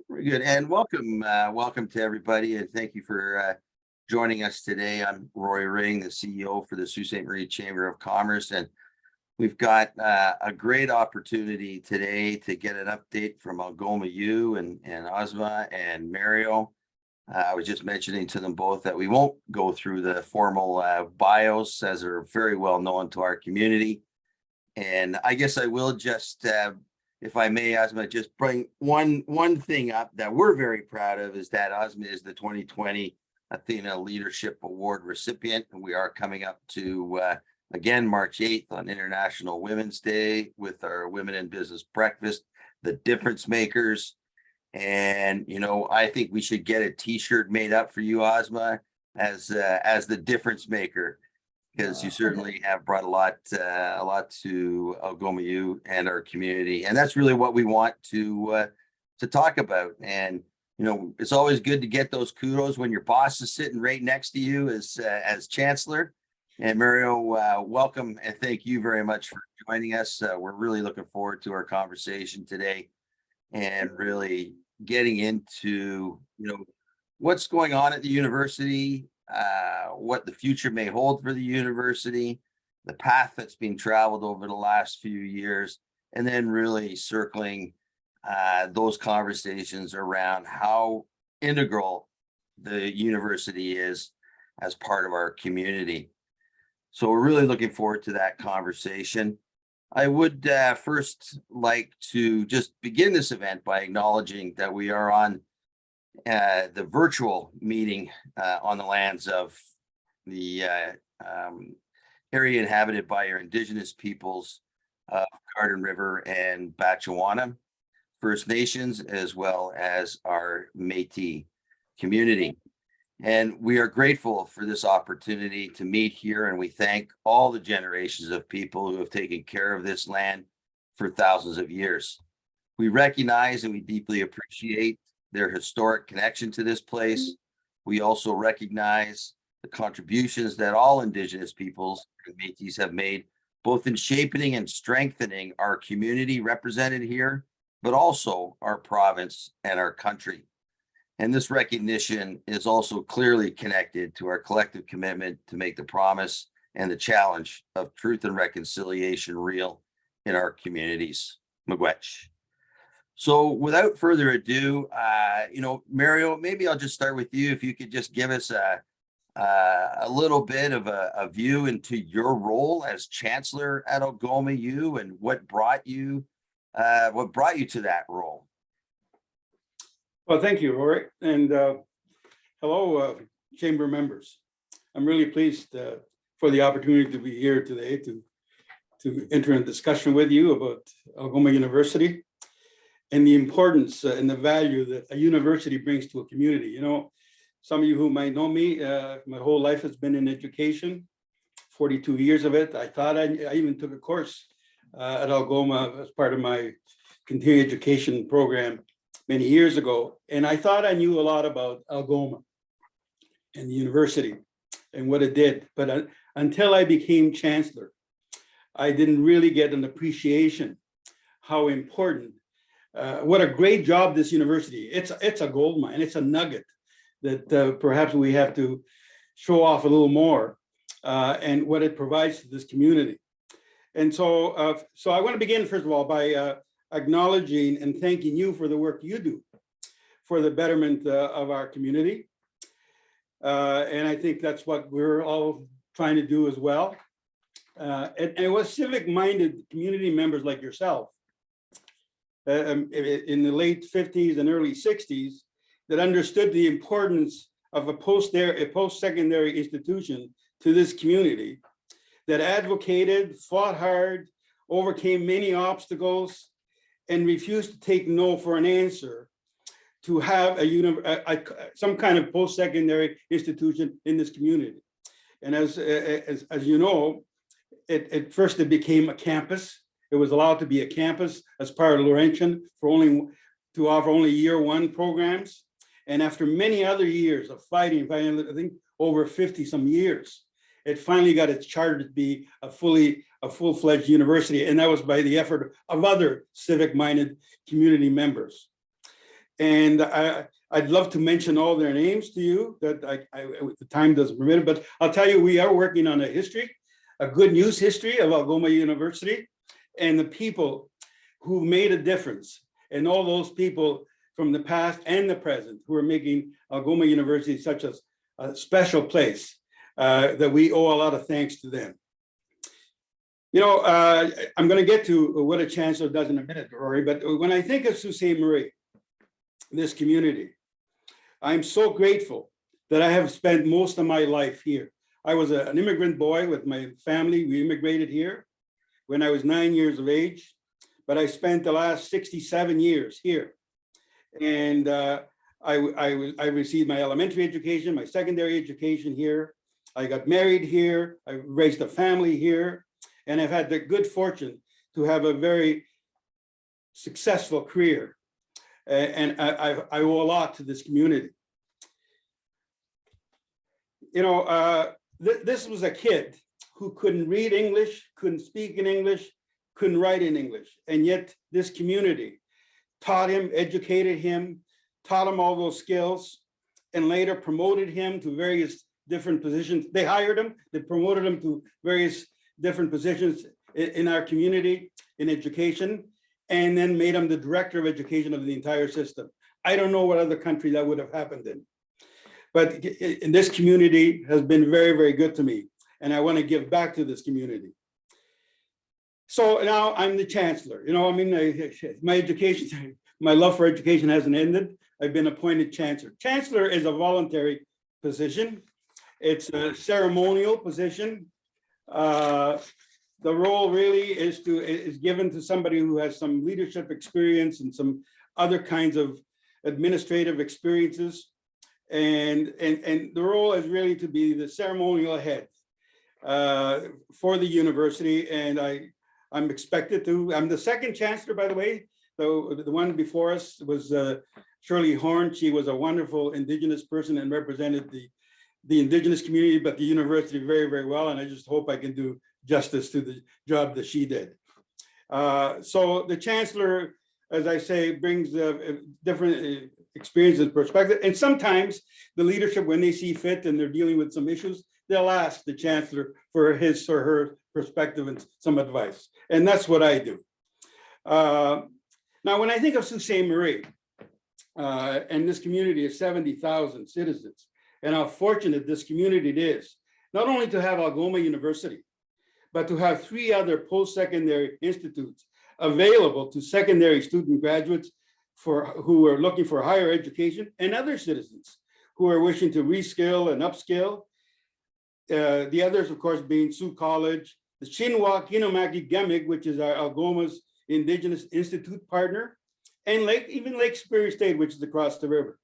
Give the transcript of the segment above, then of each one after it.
Very good. And welcome to everybody. And thank you for joining us today. I'm Roy Ring, the CEO for the Sault Ste. Marie Chamber of Commerce. And we've got a great opportunity today to get an update from Algoma U and Asima and Mario. I was just mentioning to them both that we won't go through the formal bios, as they're very well known to our community. And I guess I will just, if I may, Asima, just bring one thing up that we're very proud of, is that Asima is the 2020 Athena Leadership Award recipient. And we are coming up to, again, March 8th on International Women's Day with our Women in Business Breakfast, the Difference Makers. And, I think we should get a t-shirt made up for you, Asima, as the difference maker, because you certainly have brought a lot to Algoma U and our community. And that's really what we want to talk about. And, it's always good to get those kudos when your boss is sitting right next to you as Chancellor. And Mario, welcome and thank you very much for joining us. We're really looking forward to our conversation today and really getting into, what's going on at the university, what the future may hold for the university, the path that's been traveled over the last few years, and then really circling those conversations around how integral the university is as part of our community. So we're really looking forward to that conversation. I would first like to just begin this event by acknowledging that we are on the virtual meeting on the lands of the area inhabited by our Indigenous peoples of Garden River and Batchewana First Nations, as well as our Métis community. And we are grateful for this opportunity to meet here, and we thank all the generations of people who have taken care of this land for thousands of years. We recognize and we deeply appreciate their historic connection to this place. We also recognize the contributions that all Indigenous peoples and Métis have made, both in shaping and strengthening our community represented here, but also our province and our country. And this recognition is also clearly connected to our collective commitment to make the promise and the challenge of truth and reconciliation real in our communities. Miigwech. So without further ado, Mario, maybe I'll just start with you. If you could just give us a little bit of a view into your role as Chancellor at Algoma U and what brought you to that role. Well, thank you, Rory, and hello, Chamber members. I'm really pleased for the opportunity to be here today to enter a discussion with you about Algoma University and the importance and the value that a university brings to a community. Some of you who might know me, my whole life has been in education, 42 years of it. I even took a course at Algoma as part of my continuing education program many years ago. And I thought I knew a lot about Algoma and the university and what it did. But until I became Chancellor, I didn't really get an appreciation how important, what a great job this university. It's a gold mine. It's a nugget that perhaps we have to show off a little more and what it provides to this community. And so I want to begin, first of all, by acknowledging and thanking you for the work you do for the betterment of our community. And I think that's what we're all trying to do as well. And it was civic-minded community members like yourself in the late 50s and early 60s that understood the importance of a post-secondary institution to this community, that advocated, fought hard, overcame many obstacles, and refused to take no for an answer to have some kind of post-secondary institution in this community. And as you know, at first it became a campus. It was allowed to be a campus as part of Laurentian to offer only year one programs. And after many other years of fighting, I think over 50 some years, it finally got its charter to be a full-fledged university. And that was by the effort of other civic-minded community members. And I'd love to mention all their names to you, that the time doesn't permit it, but I'll tell you, we are working on a history, a good news history of Algoma University and the people who made a difference, and all those people from the past and the present who are making Algoma University such a special place, that we owe a lot of thanks to them. You know, I'm going to get to what a chancellor does in a minute, Rory, but when I think of Sault Ste. Marie, this community, I'm so grateful that I have spent most of my life here. I was an immigrant boy with my family. We immigrated here when I was 9 years of age, but I spent the last 67 years here. And I received my elementary education, my secondary education here. I got married here. I raised a family here. And I've had the good fortune to have a very successful career. And I owe a lot to this community. You know, this was a kid who couldn't read English, couldn't speak in English, couldn't write in English. And yet this community taught him, educated him, taught him all those skills, and later promoted him to various different positions. They hired him, they promoted him to various different positions in our community in education, and then made him the director of education of the entire system. I don't know what other country that would have happened in. But in this community has been very, very good to me. And I want to give back to this community. So now I'm the chancellor. You know, I mean, my education, my love for education hasn't ended. I've been appointed chancellor. Chancellor is a voluntary position. It's a ceremonial position. The role really is given to somebody who has some leadership experience and some other kinds of administrative experiences. And the role is really to be the ceremonial head for the university. And I'm expected to, I'm the second chancellor, by the way. The one before us was Shirley Horn. She was a wonderful Indigenous person and represented the Indigenous community, but the university very, very well. And I just hope I can do justice to the job that she did. So the chancellor, as I say, brings different experiences and perspective. And sometimes the leadership, when they see fit and they're dealing with some issues, they'll ask the chancellor for his or her perspective and some advice. And that's what I do. Now, when I think of Sault Ste. Marie, and this community of 70,000 citizens, and how fortunate this community is, not only to have Algoma University, but to have 3 other post-secondary institutes available to secondary student graduates who are looking for higher education, and other citizens who are wishing to reskill and upskill. The others, of course, being Sioux College, the Chinua Kinomaki Gemig, which is our Algoma's Indigenous Institute partner, and even Lake Superior State, which is across the river.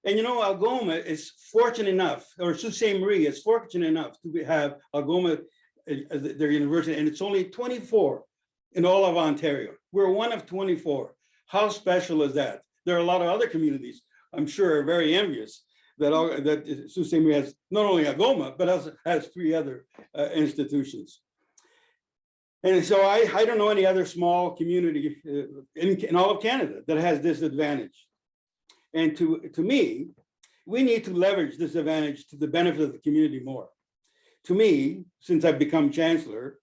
And you know, Algoma is fortunate enough, or Sault Ste. Marie is fortunate enough to have Algoma as their university, and it's only 24 in all of Ontario. We're one of 24. How special is that? There are a lot of other communities, I'm sure, are very envious that Sault Ste. Marie has not only Algoma, but also has 3 other institutions. And so I don't know any other small community in all of Canada that has this advantage. And to me, we need to leverage this advantage to the benefit of the community more. To me, since I've become chancellor,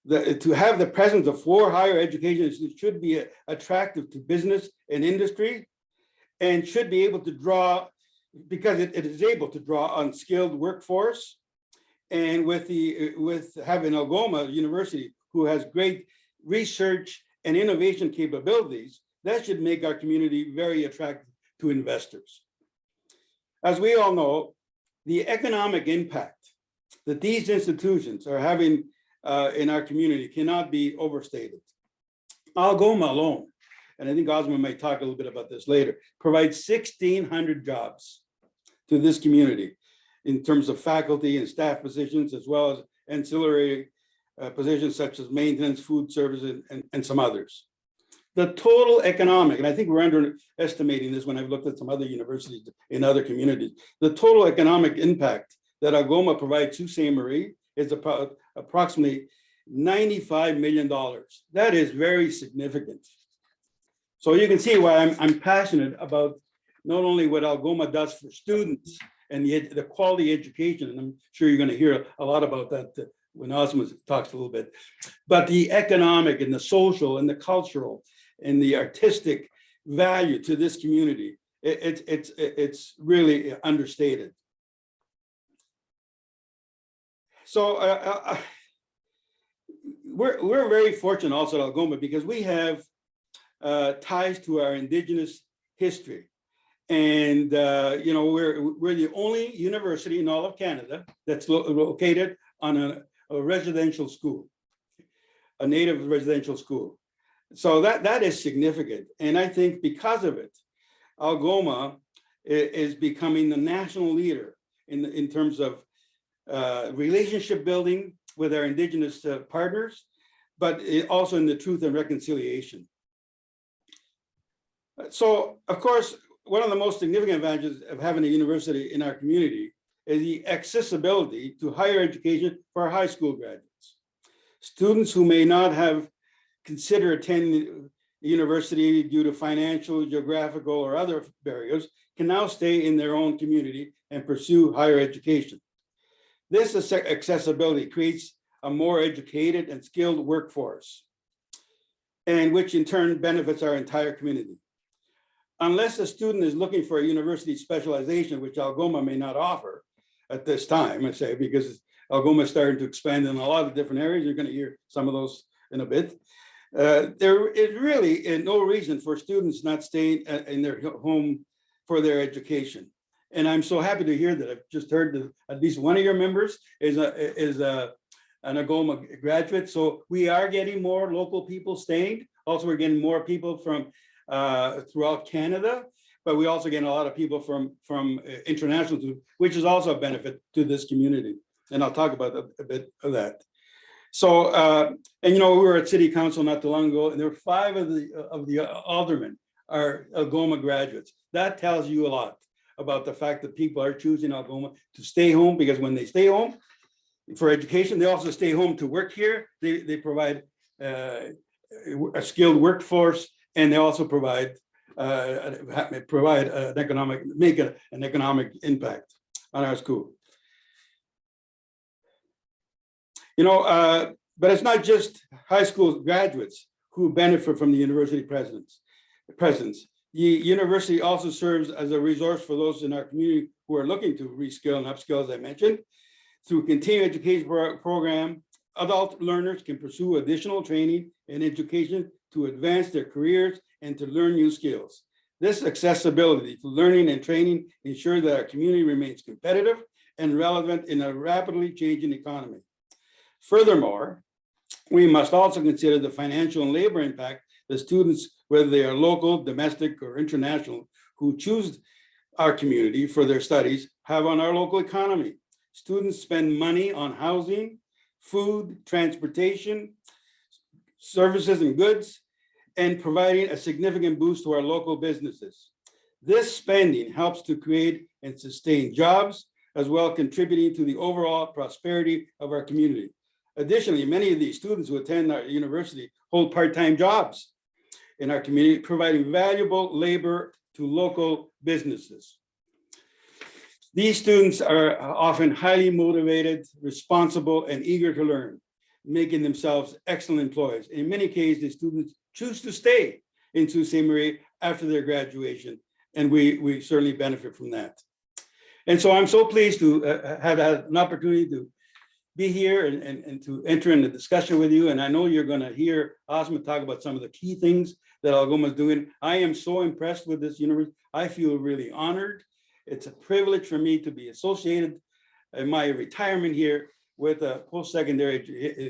to have the presence of 4 higher education should be attractive to business and industry, and should be able to draw, because it is able to draw on skilled workforce. And with having Algoma University, who has great research and innovation capabilities, that should make our community very attractive to investors. As we all know, the economic impact that these institutions are having in our community cannot be overstated. Algoma alone, and I think Asima might talk a little bit about this later, provides 1,600 jobs to this community in terms of faculty and staff positions, as well as ancillary positions such as maintenance, food service, and some others. The total economic, and I think we're underestimating this when I've looked at some other universities in other communities, the total economic impact that Algoma provides to Sault Ste. Marie is about approximately $95 million. That is very significant. So you can see why I'm passionate about not only what Algoma does for students and the quality education, and I'm sure you're going to hear a lot about that when Asima talks a little bit, but the economic and the social and the cultural and the artistic value to this community. It's really understated. So we're very fortunate also at Algoma because we have ties to our Indigenous history. And you know, we're the only university in all of Canada that's located on a residential school, a native residential school. So that is significant. And I think because of it, Algoma is becoming the national leader in terms of relationship building with our Indigenous partners, but also in the truth and reconciliation. So, of course, one of the most significant advantages of having a university in our community is the accessibility to higher education for our high school graduates. Students who may not have considered attending the university due to financial, geographical, or other barriers can now stay in their own community and pursue higher education. This accessibility creates a more educated and skilled workforce, and which in turn benefits our entire community. Unless a student is looking for a university specialization, which Algoma may not offer at this time, I say, because Algoma is starting to expand in a lot of different areas. You're going to hear some of those in a bit. There is really no reason for students not staying in their home for their education. And I'm so happy to hear that. I've just heard that at least one of your members is an Algoma graduate. So we are getting more local people staying. Also, we're getting more people from throughout Canada, but we also get a lot of people from international, which is also a benefit to this community. And I'll talk about a bit of that. So, and you know, we were at City Council not too long ago, and there were 5 of the aldermen are Algoma graduates. That tells you a lot about the fact that people are choosing Algoma to stay home, because when they stay home for education, they also stay home to work here. They provide a skilled workforce, and they also provide an economic impact on our school. You know, but it's not just high school graduates who benefit from the university presence. The university also serves as a resource for those in our community who are looking to reskill and upskill, as I mentioned. Through continuing education program, adult learners can pursue additional training and education to advance their careers and to learn new skills. This accessibility to learning and training ensures that our community remains competitive and relevant in a rapidly changing economy. Furthermore, we must also consider the financial and labor impact that students, whether they are local, domestic, or international, who choose our community for their studies, have on our local economy. Students spend money on housing, food, transportation, services and goods, and providing a significant boost to our local businesses. This spending helps to create and sustain jobs, as well contributing to the overall prosperity of our community. Additionally, many of these students who attend our university hold part-time jobs in our community, providing valuable labor to local businesses. These students are often highly motivated, responsible, and eager to learn, making themselves excellent employees. In many cases, the students choose to stay in Sault Ste. Marie after their graduation, and we certainly benefit from that. And so I'm so pleased to have had an opportunity to be here and to enter in the discussion with you. And I know you're going to hear Asima talk about some of the key things that Algoma is doing. I am so impressed with this university. I feel really honored. It's a privilege for me to be associated in my retirement here with a post-secondary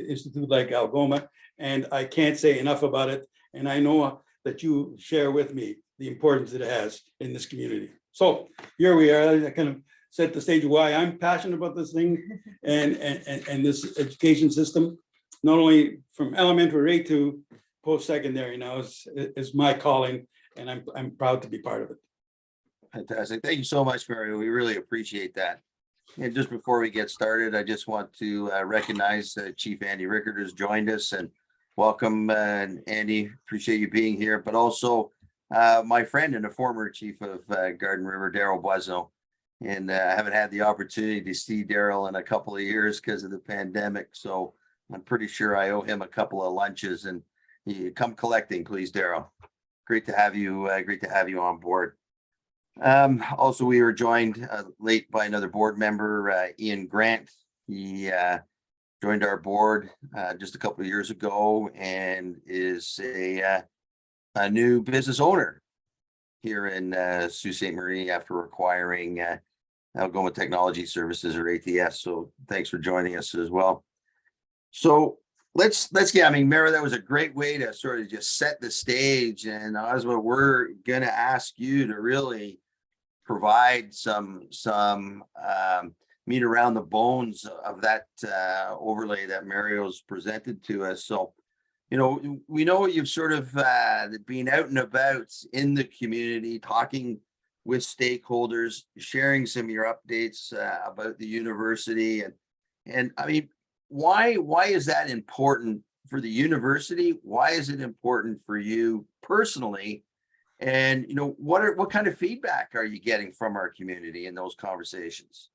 institute like Algoma. And I can't say enough about it. And I know that you share with me the importance it has in this community. So here we are. I kind of set the stage why I'm passionate about this thing and this education system, not only from elementary right to post-secondary now is my calling, and I'm proud to be part of it. Fantastic. Thank you so much, Mario. We really appreciate that. And just before we get started, I just want to recognize Chief Andy Rickard has joined us, and welcome, Andy. Appreciate you being here. But also my friend and a former chief of Garden River, Daryl Boisneau. And I haven't had the opportunity to see Daryl in a couple of years because of the pandemic. So I'm pretty sure I owe him a couple of lunches, and you come collecting, please, Daryl. Great to have you. Great to have you on board. Also, we were joined late by another board member, Ian Grant. He joined our board just a couple of years ago and is a new business owner here in Sault Ste. Marie after acquiring Algoma Technology Services, or ATS. So thanks for joining us as well. So let's get, I mean, Mara, that was a great way to sort of just set the stage. And Asima, we're going to ask you to really provide some meat around the bones of that overlay that Mario's presented to us. So, you know, we know you've sort of been out and about in the community, talking with stakeholders, sharing some of your updates about the university. And I mean, why is that important for the university? Why is it important for you personally? And, you know, what kind of feedback are you getting from our community in those conversations?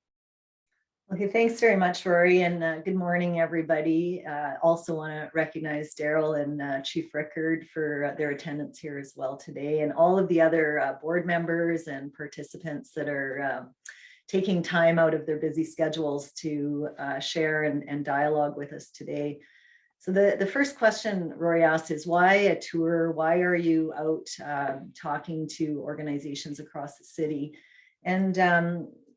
Okay, thanks very much, Rory, and good morning, everybody. Also want to recognize Daryl and Chief Rickard for their attendance here as well today, and all of the other board members and participants that are taking time out of their busy schedules to share and dialogue with us today. So the first question Rory asked is, why a tour? Why are you out talking to organizations across the city? And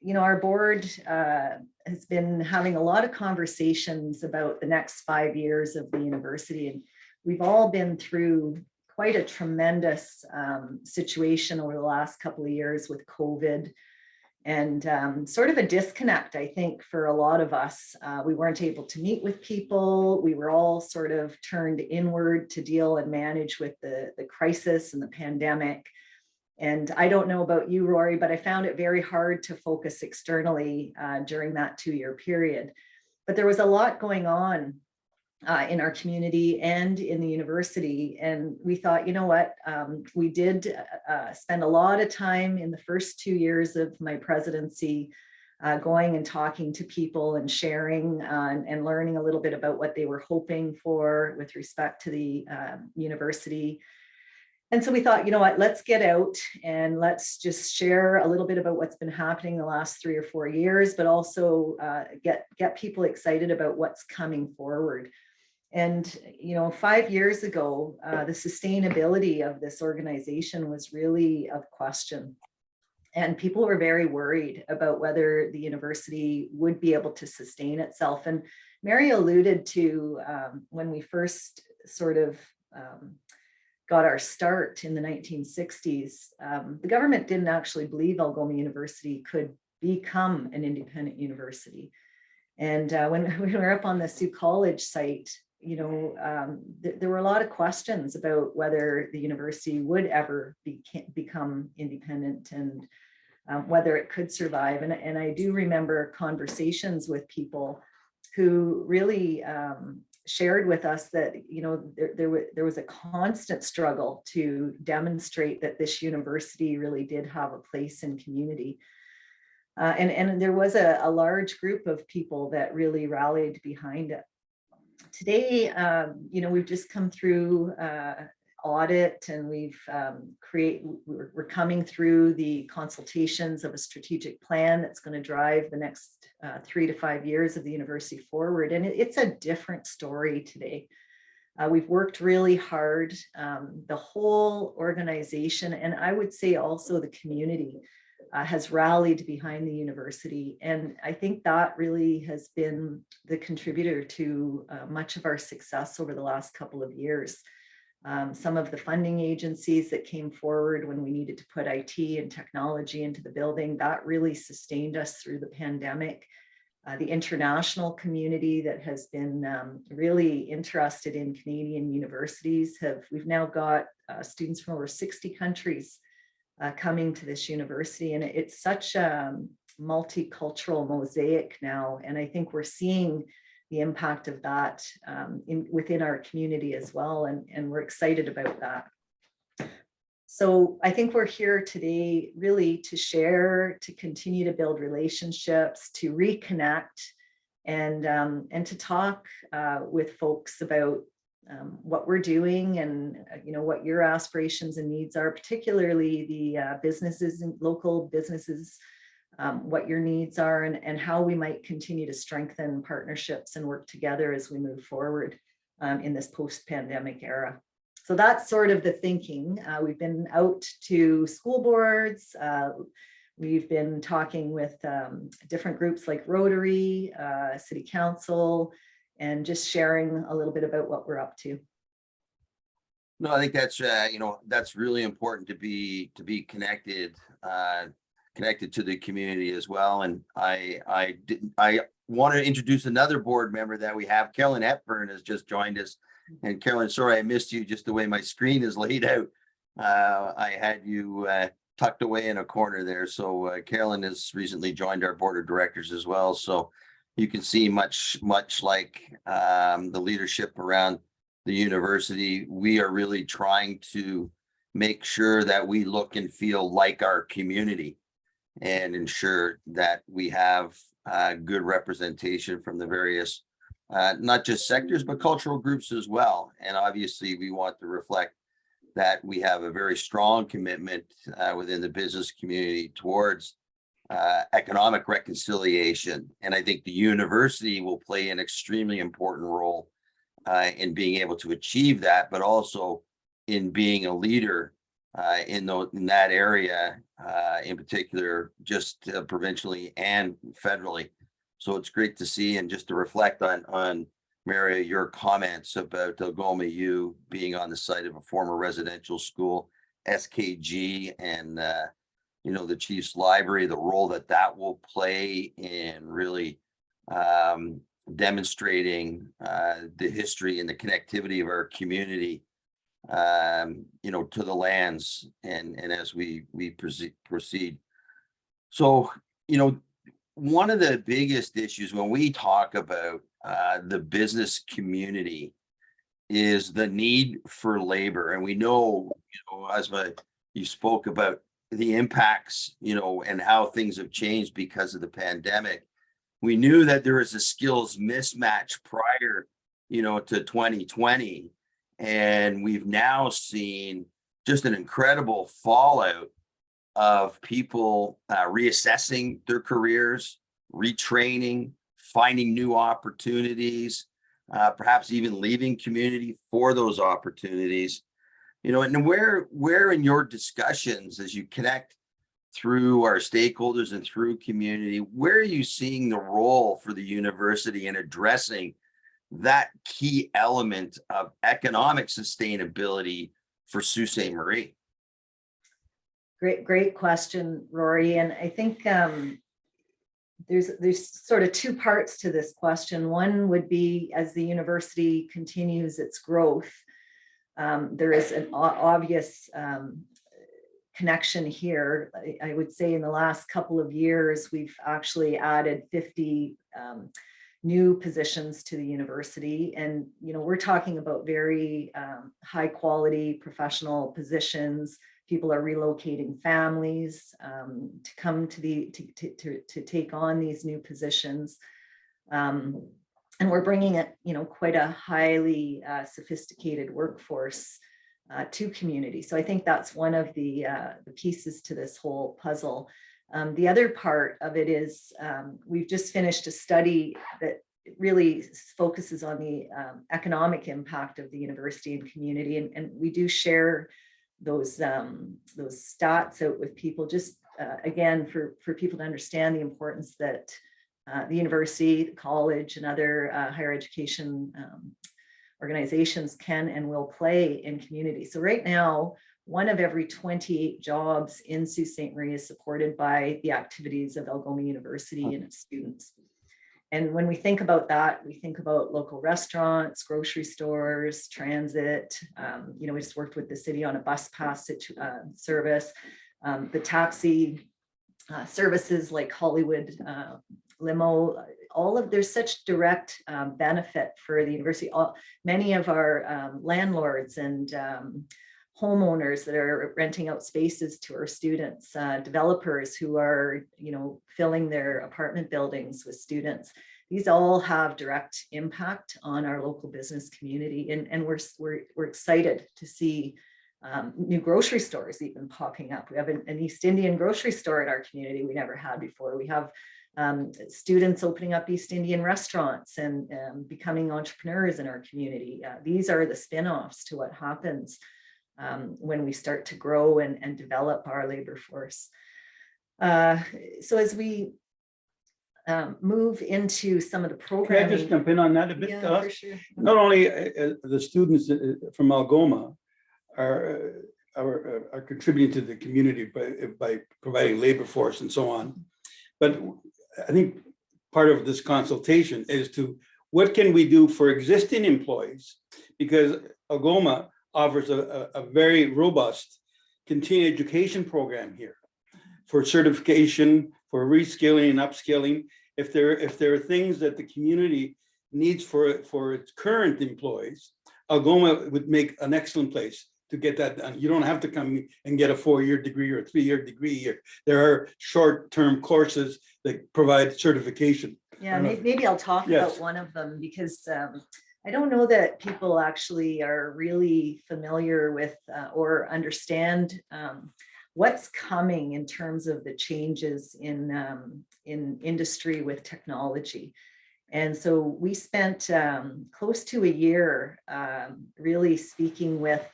you know, our board has been having a lot of conversations about the next 5 years of the university. And we've all been through quite a tremendous situation over the last couple of years with COVID, and sort of a disconnect, I think, for a lot of us. We weren't able to meet with people. We were all sort of turned inward to deal and manage with the crisis and the pandemic. And I don't know about you, Rory, but I found it very hard to focus externally during that 2-year period. But there was a lot going on in our community and in the university. And we thought, you know what, we did spend a lot of time in the first 2 years of my presidency going and talking to people and sharing and learning a little bit about what they were hoping for with respect to the university. And so we thought, you know what, let's get out and let's just share a little bit about what's been happening the last 3 or 4 years, but also get people excited about what's coming forward. And, you know, 5 years ago, the sustainability of this organization was really of question. And people were very worried about whether the university would be able to sustain itself. And Mary alluded to when we first sort of got our start in the 1960s, the government didn't actually believe Algoma University could become an independent university. And when we were up on the Sault College site, you know, there were a lot of questions about whether the university would ever become independent and whether it could survive. And I do remember conversations with people who really shared with us that, you know, there was a constant struggle to demonstrate that this university really did have a place in community. And there was a large group of people that really rallied behind it. Today, you know, we've just come through audit, and we're coming through the consultations of a strategic plan that's going to drive the next 3 to 5 years of the university forward. And it's a different story today. We've worked really hard, the whole organization, and I would say also the community has rallied behind the university. And I think that really has been the contributor to much of our success over the last couple of years. Some of the funding agencies that came forward when we needed to put IT and technology into the building, that really sustained us through the pandemic. The international community that has been really interested in Canadian universities we've now got students from over 60 countries coming to this university. And it's such a multicultural mosaic now. And I think we're seeing the impact of that within our community as well. And we're excited about that. So I think we're here today really to share, to continue to build relationships, to reconnect, and to talk with folks about what we're doing and what your aspirations and needs are, particularly the businesses and local businesses, what your needs are, and how we might continue to strengthen partnerships and work together as we move forward in this post-pandemic era. So that's sort of the thinking. We've been out to school boards. We've been talking with different groups like Rotary, City Council, and just sharing a little bit about what we're up to. No, I think that's that's really important to be connected to the community as well. And I want to introduce another board member that we have. Carolyn Hepburn has just joined us. And Carolyn, sorry I missed you, just the way my screen is laid out. I had you tucked away in a corner there. So Carolyn has recently joined our board of directors as well. So you can see much like the leadership around the university, we are really trying to make sure that we look and feel like our community and ensure that we have good representation from the various not just sectors, but cultural groups as well. And obviously we want to reflect that we have a very strong commitment within the business community towards economic reconciliation. And I think the university will play an extremely important role in being able to achieve that, but also in being a leader in that area, in particular, just provincially and federally. So it's great to see, and just to reflect on Maria, your comments about Algoma U being on the site of a former residential school, SKG, and the Chief's Library, the role that will play in really demonstrating the history and the connectivity of our community, to the lands and as we proceed. So, one of the biggest issues when we talk about the business community is the need for labor. And we know, Asima, you spoke about the impacts, and how things have changed because of the pandemic. We knew that there was a skills mismatch prior, to 2020. And we've now seen just an incredible fallout of people reassessing their careers, retraining, finding new opportunities, perhaps even leaving community for those opportunities. And where in your discussions, as you connect through our stakeholders and through community, where are you seeing the role for the university in addressing that key element of economic sustainability for Sault Ste. Marie? Great question, Rory. And I think there's sort of two parts to this question. One would be, as the university continues its growth, there is an obvious connection here. I would say in the last couple of years, we've actually added 50 new positions to the university. And, we're talking about very high quality professional positions. People are relocating families to come to take on these new positions. And we're bringing it, quite a highly sophisticated workforce to community. So I think that's one of the pieces to this whole puzzle. The other part of it is we've just finished a study that really focuses on the economic impact of the university and community. And we do share those stats out with people, just again, for people to understand the importance that the university, the college, and other higher education organizations can and will play in community. So right now, 1 of every 28 jobs in Sault Ste. Marie is supported by the activities of Algoma University and its students. And when we think about that, we think about local restaurants, grocery stores, transit. We just worked with the city on a bus pass service, the taxi services like Hollywood Limo. There's such direct benefit for the university. Many of our landlords and homeowners that are renting out spaces to our students, developers who are, filling their apartment buildings with students. These all have direct impact on our local business community, and we're excited to see new grocery stores even popping up. We have an East Indian grocery store in our community we never had before. We have students opening up East Indian restaurants and becoming entrepreneurs in our community. These are the spin-offs to what happens when we start to grow and develop our labor force. So as we move into some of the Can I programming. just jump in on that a bit? Yeah, for sure. Not only the students from Algoma are contributing to the community by providing labor force and so on, but I think part of this consultation is to what can we do for existing employees, because Algoma offers a very robust continuing education program here for certification, for reskilling and upskilling. If there are things that the community needs for its current employees, Algoma would make an excellent place to get that done. You don't have to come and get a 4-year degree or a 3-year degree. There are short-term courses that provide certification. Yeah, maybe I'll talk about one of them, because I don't know that people actually are really familiar with or understand what's coming in terms of the changes in industry with technology. And so we spent close to a year really speaking with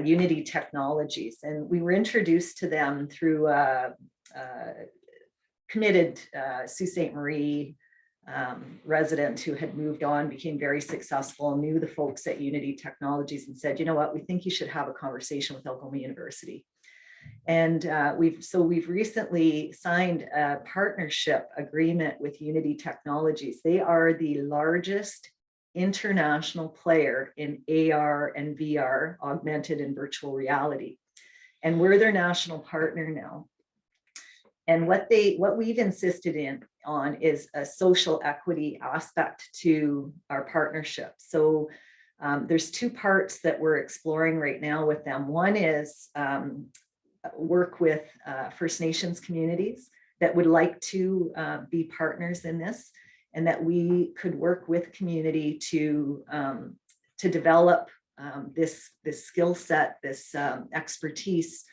Unity Technologies, and we were introduced to them through a committed Sault Ste. Marie resident who had moved on, became very successful, knew the folks at Unity Technologies, and said, you know what, we think you should have a conversation with Algoma University. And we've recently signed a partnership agreement with Unity Technologies. They are the largest international player in AR and VR, augmented and virtual reality. And we're their national partner now. And what we've insisted on is a social equity aspect to our partnership. So there's two parts that we're exploring right now with them. One is work with First Nations communities that would like to be partners in this, and that we could work with community to develop this skill set, this expertise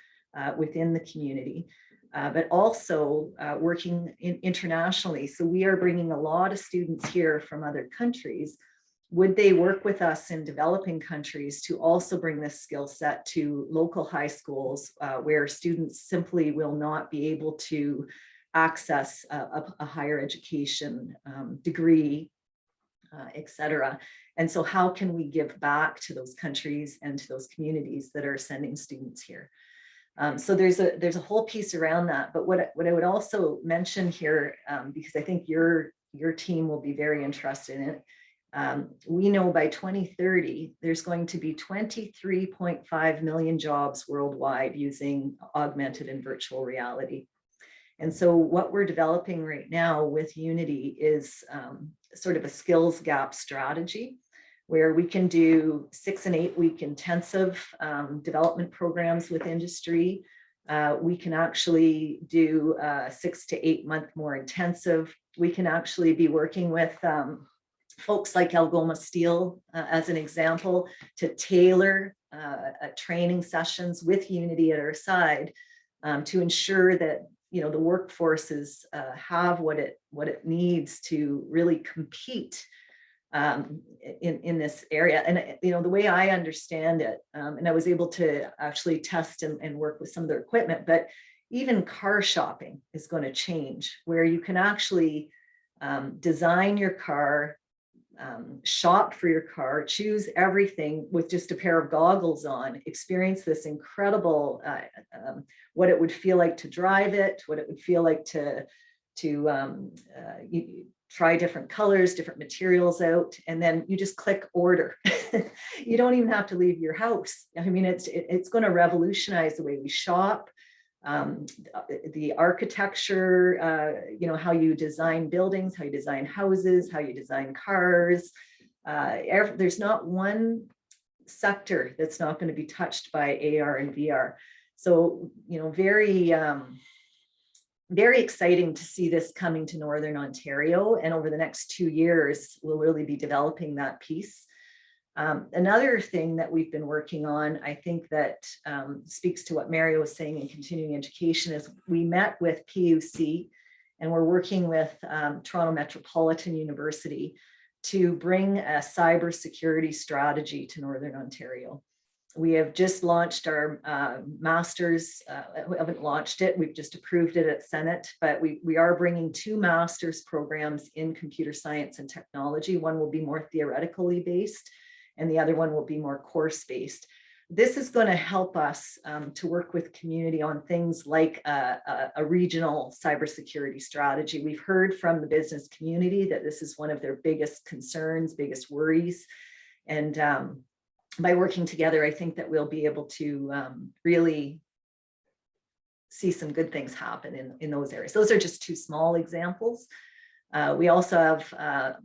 within the community. But also working internationally. So we are bringing a lot of students here from other countries. Would they work with us in developing countries to also bring this skill set to local high schools where students simply will not be able to access a higher education degree, et cetera. And so how can we give back to those countries and to those communities that are sending students here? So there's a whole piece around that. But what I would also mention here, because I think your team will be very interested in it, we know by 2030, there's going to be 23.5 million jobs worldwide using augmented and virtual reality. And so what we're developing right now with Unity is sort of a skills gap strategy, where we can do 6 and 8 week intensive development programs with industry. We can actually do 6 to 8 month more intensive. We can actually be working with folks like Algoma Steel, as an example, to tailor training sessions with Unity at our side to ensure that the workforces have what it needs to really compete in this area. And the way I understand it, and I was able to actually test and work with some of their equipment, but even car shopping is going to change, where you can actually design your car, shop for your car, choose everything with just a pair of goggles on, experience this incredible, what it would feel like to drive it, what it would feel like to try different colors, different materials out, and then you just click order. You don't even have to leave your house. I mean, it's going to revolutionize the way we shop, the architecture, how you design buildings, how you design houses, how you design cars. There's not one sector that's not going to be touched by AR and VR. So, very, very exciting to see this coming to Northern Ontario. And over the next 2 years, we'll really be developing that piece. Another thing that we've been working on, I think that speaks to what Mario was saying in continuing education, is we met with PUC and we're working with Toronto Metropolitan University to bring a cybersecurity strategy to Northern Ontario. We have just launched our master's, we haven't launched it, we've just approved it at Senate, but we are bringing 2 master's programs in computer science and technology. One will be more theoretically based, and the other one will be more course-based. This is going to help us to work with community on things like a regional cybersecurity strategy. We've heard from the business community that this is one of their biggest concerns, biggest worries. And by working together, I think that we'll be able to really see some good things happen in those areas. Those are just 2 small examples. We also have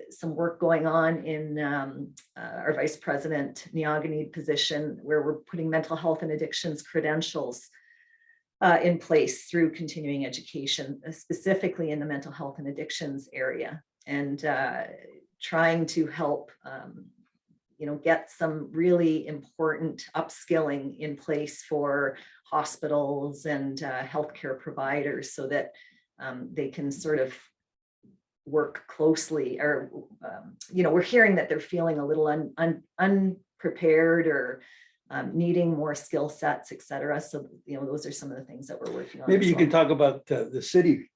some work going on in our Vice President Niaganid position, where we're putting mental health and addictions credentials in place through continuing education, specifically in the mental health and addictions area, and trying to help get some really important upskilling in place for hospitals and healthcare providers, so that they can sort of work closely, or we're hearing that they're feeling a little unprepared or needing more skill sets, et cetera. So those are some of the things that we're working on. Maybe you can talk about the city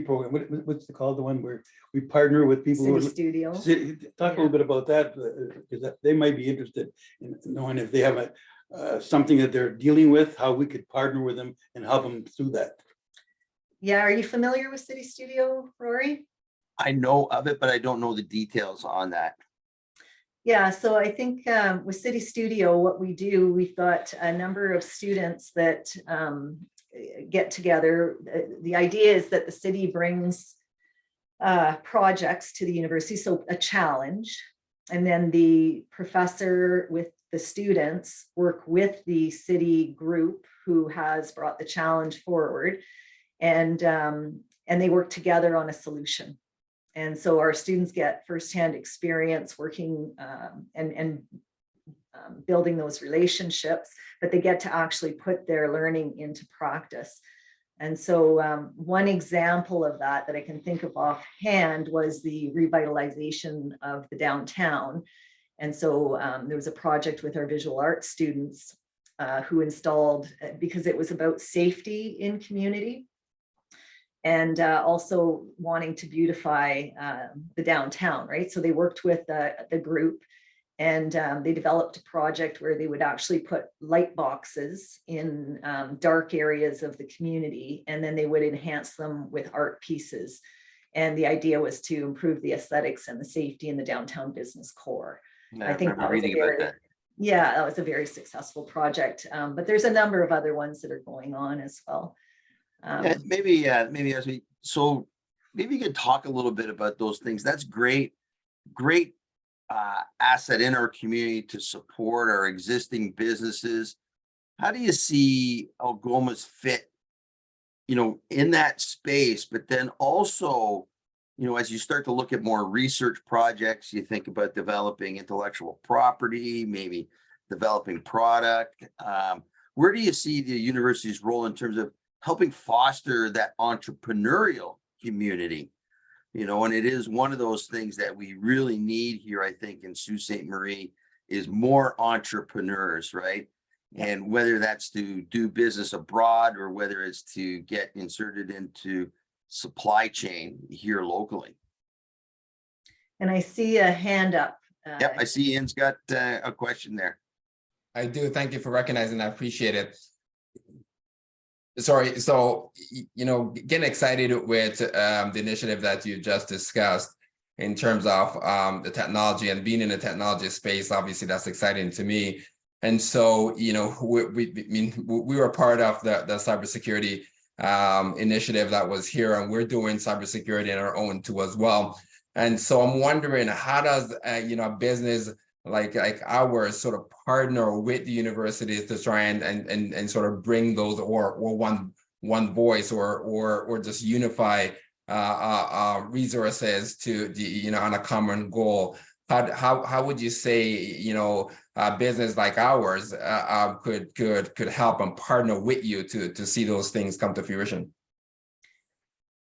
program. What's it called? The one where we partner with people. City Studio. Talk a little bit about that, because they might be interested in knowing if they have something that they're dealing with, how we could partner with them and help them through that. Yeah, are you familiar with City Studio, Rory? I know of it, but I don't know the details on that. Yeah, so I think with City Studio, what we do, we've got a number of students that get together. The idea is that the city brings projects to the university, so a challenge, and then the professor with the students work with the city group who has brought the challenge forward, and they work together on a solution. And so our students get firsthand experience working and building those relationships, but they get to actually put their learning into practice. And so one example of that I can think of offhand was the revitalization of the downtown. And so there was a project with our visual arts students who installed, because it was about safety in community, and also wanting to beautify the downtown, right? So they worked with the group, and they developed a project where they would actually put light boxes in dark areas of the community, and then they would enhance them with art pieces. And the idea was to improve the aesthetics and the safety in the downtown business core. I think that was that was a very successful project. But there's a number of other ones that are going on as well. Maybe as we, so maybe you could talk a little bit about those things. That's great asset in our community to support our existing businesses. How do you see Algoma's fit, in that space? But then also, as you start to look at more research projects, you think about developing intellectual property, maybe developing product. Where do you see the university's role in terms of helping foster that entrepreneurial community? And it is one of those things that we really need here, I think, in Sault Ste. Marie, is more entrepreneurs, right? And whether that's to do business abroad or whether it's to get inserted into supply chain here locally. And I see a hand up. Yep, I see Ian's got a question there. I do. Thank you for recognizing. I appreciate it. Sorry. So, getting excited with the initiative that you just discussed in terms of the technology and being in the technology space. Obviously, that's exciting to me. And so, we were part of the cybersecurity initiative that was here, and we're doing cybersecurity in our own too as well. And so I'm wondering, how does a business like ours sort of partner with the universities to try and sort of bring those or one voice or just unify resources to the, on a common goal. How would you say, business like ours could help and partner with you to see those things come to fruition?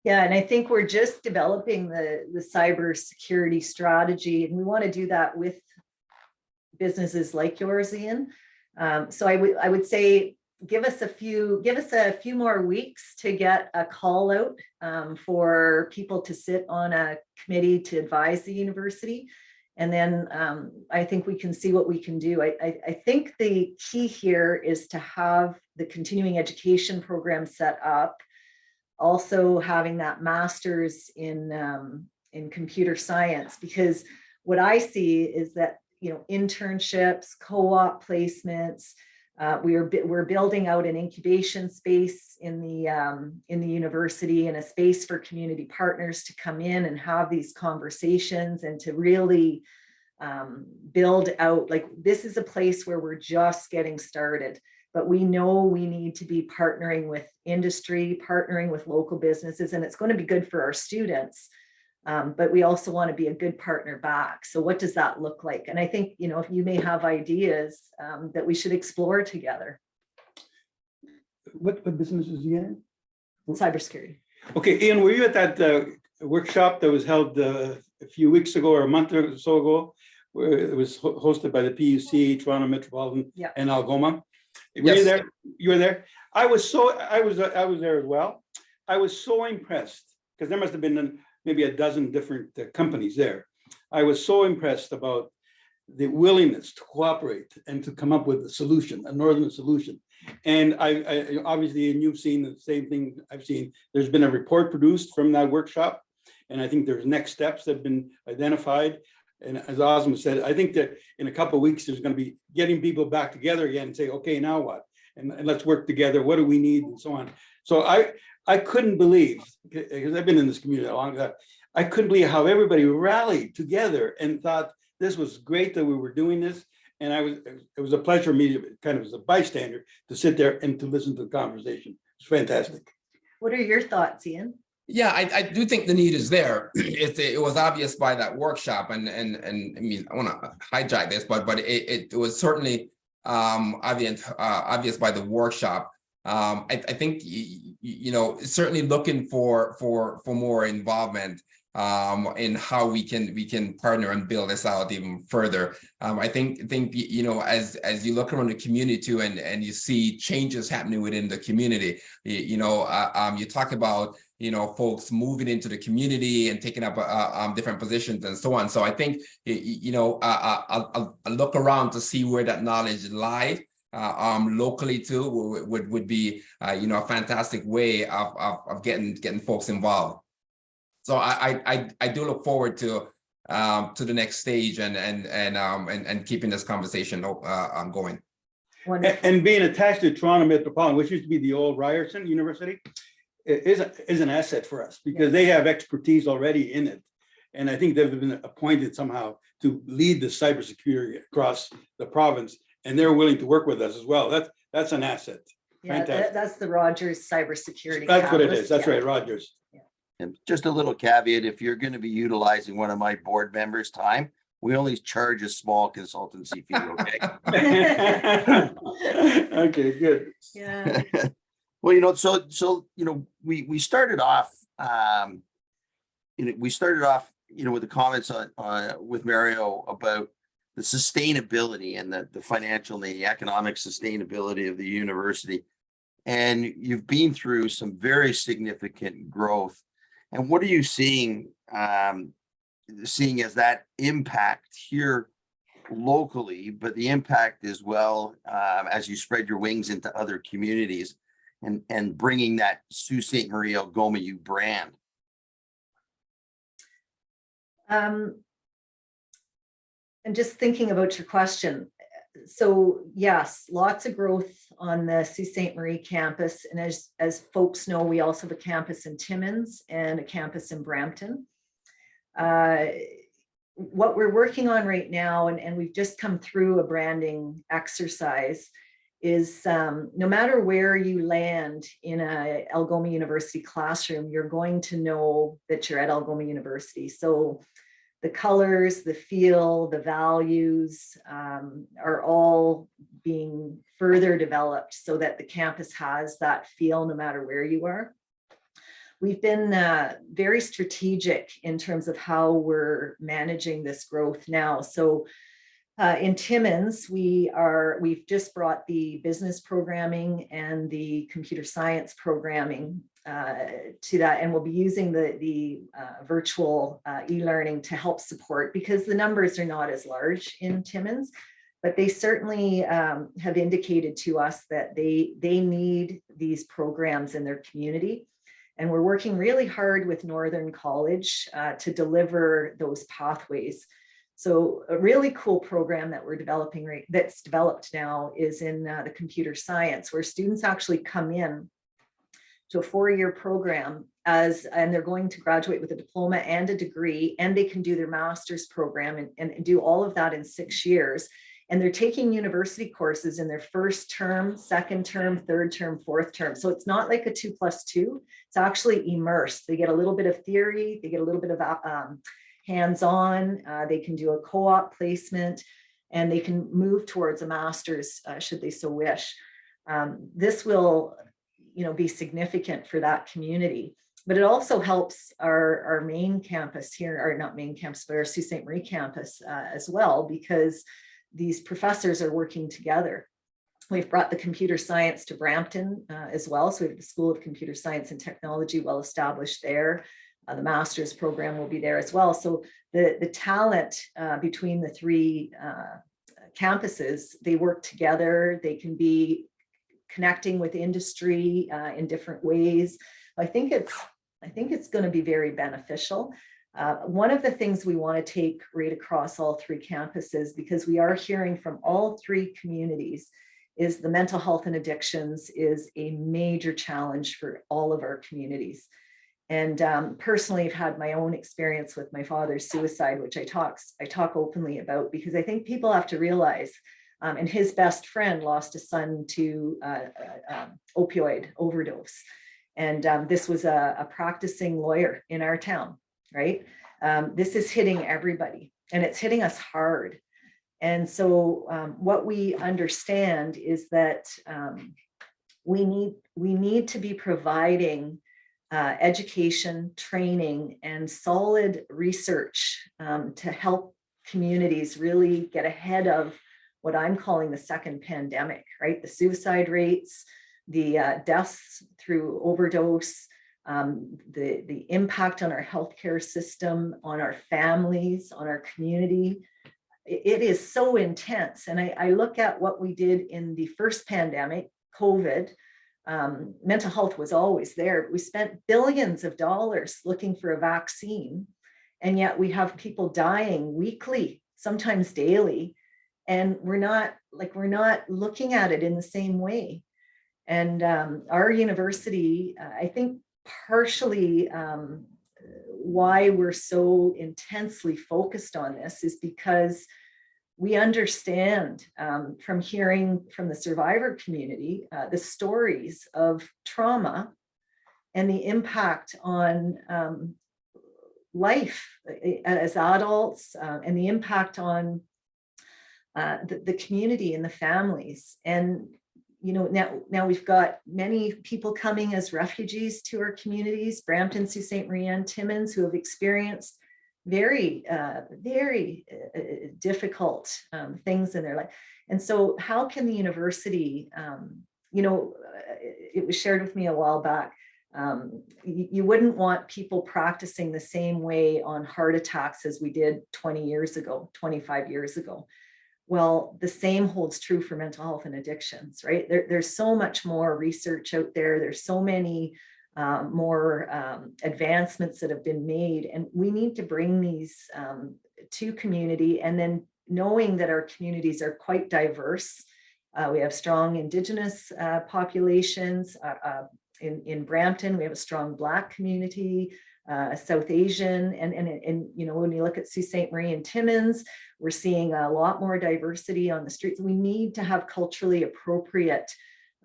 Yeah, and I think we're just developing the cybersecurity strategy, and we want to do that with businesses like yours, Ian. So I would say give us a few more weeks to get a call out for people to sit on a committee to advise the university. And then I think we can see what we can do. I think the key here is to have the continuing education program set up, also having that master's in computer science, because what I see is that, internships, co-op placements, we're building out an incubation space in the university, and a space for community partners to come in and have these conversations and to really build out. Like, this is a place where we're just getting started, but we know we need to be partnering with industry, partnering with local businesses, and it's going to be good for our students. But we also want to be a good partner back. So what does that look like? And I think, if you may have ideas that we should explore together. What business is he in? Cybersecurity. Okay, Ian, were you at that workshop that was held a few weeks ago or a month or so ago, where it was hosted by the PUC, Toronto Metropolitan, Yeah. and Algoma? Were Yes. you there? You were there? I was there as well. I was so impressed, because there must have been maybe a dozen different companies there. I was so impressed about the willingness to cooperate and to come up with a solution, a northern solution. And I obviously, and you've seen the same thing I've seen. There's been a report produced from that workshop, and I think there's next steps that have been identified. And as Asima said, I think that in a couple of weeks, there's going to be getting people back together again and say, okay, now what? And let's work together. What do we need? And so on. So I couldn't believe, because I've been in this community a long time, I couldn't believe how everybody rallied together and thought this was great that we were doing this. And it was a pleasure for me, kind of as a bystander, to sit there and to listen to the conversation. It's fantastic. What are your thoughts, Ian? Yeah, I do think the need is there. It was obvious by that workshop, and I mean, I want to hijack this, but it was certainly obvious by the workshop. I think certainly looking for more involvement in how we can partner and build this out even further. I think as you look around the community too, and you see changes happening within the community, you talk about folks moving into the community and taking up different positions and so on. So I think I'll look around to see where that knowledge lies. Locally too would be a fantastic way of getting folks involved. So I do look forward to the next stage and keeping this conversation going. And being attached to Toronto Metropolitan, which used to be the old Ryerson University, is an asset for us, because they have expertise already in it. And I think they've been appointed somehow to lead the cybersecurity across the province, and they're willing to work with us as well. That's an asset. Yeah, that's the Rogers Cybersecurity. That's what it is. That's right, Rogers. Yeah. And just a little caveat, if you're going to be utilizing one of my board members' time, we only charge a small consultancy fee, okay? Okay, good. Yeah. Well, so we started off, with the comments on with Mario about the sustainability and the financial and the economic sustainability of the university. And you've been through some very significant growth. And what are you seeing as that impact here locally, but the impact as well as you spread your wings into other communities and bringing that Sault Ste. Marie Algoma U brand? And just thinking about your question. So yes, lots of growth on the Sault Ste. Marie campus. And as folks know, we also have a campus in Timmins and a campus in Brampton. what we're working on right now, and we've just come through a branding exercise, is no matter where you land in a Algoma University classroom, you're going to know that you're at Algoma University. So the colors, the feel, the values are all being further developed so that the campus has that feel no matter where you are. We've been very strategic in terms of how we're managing this growth now. So in Timmins, we've just brought the business programming and the computer science programming to that, and we'll be using the virtual e-learning to help support, because the numbers are not as large in Timmins, but they certainly have indicated to us that they need these programs in their community. And we're working really hard with Northern College to deliver those pathways. So a really cool program that we're developing, that's developed now, is in the computer science, where students actually come in to a 4-year program and they're going to graduate with a diploma and a degree, and they can do their master's program and do all of that in 6 years. And they're taking university courses in their first term, second term, third term, fourth term. So it's not like a 2+2, it's actually immersed. They get a little bit of theory, they get a little bit of hands-on, they can do a co-op placement, and they can move towards a master's should they so wish. This will, be significant for that community, but it also helps our main campus here, or not main campus, but our Sault Ste. Marie campus as well, because these professors are working together. We've brought the computer science to Brampton as well. So we have the School of Computer Science and Technology well established there. The master's program will be there as well. So the talent between the 3 campuses, they work together. They can be connecting with industry in different ways. I think it's going to be very beneficial. One of the things we want to take right across all 3 campuses, because we are hearing from all 3 communities, is the mental health and addictions is a major challenge for all of our communities. And personally, I've had my own experience with my father's suicide, which I talk openly about, because I think people have to realize, and his best friend lost a son to opioid overdose. And this was a practicing lawyer in our town, right? This is hitting everybody, and it's hitting us hard. And so what we understand is that we need to be providing education, training, and solid research to help communities really get ahead of what I'm calling the second pandemic, right? The suicide rates, the deaths through overdose, the impact on our healthcare system, on our families, on our community. It is so intense. And I look at what we did in the first pandemic, COVID. Mental health was always there. We spent billions of dollars looking for a vaccine, and yet we have people dying weekly, sometimes daily, and we're not looking at it in the same way. And our university, I think partially why we're so intensely focused on this is because we understand from hearing from the survivor community, the stories of trauma and the impact on life as adults, and the impact on the community and the families. And now we've got many people coming as refugees to our communities, Brampton, Sault Ste. Marie, and Timmins, who have experienced very, very difficult things in their life. And so how can the university, it was shared with me a while back, you wouldn't want people practicing the same way on heart attacks as we did 20 years ago, 25 years ago. Well, the same holds true for mental health and addictions, right? There's so much more research out there. There's so many more advancements that have been made, and we need to bring these to community. And then knowing that our communities are quite diverse, we have strong Indigenous populations. In Brampton, we have a strong Black community, South Asian, and you know, when you look at Sault Ste. Marie and Timmins, we're seeing a lot more diversity on the streets. We need to have culturally appropriate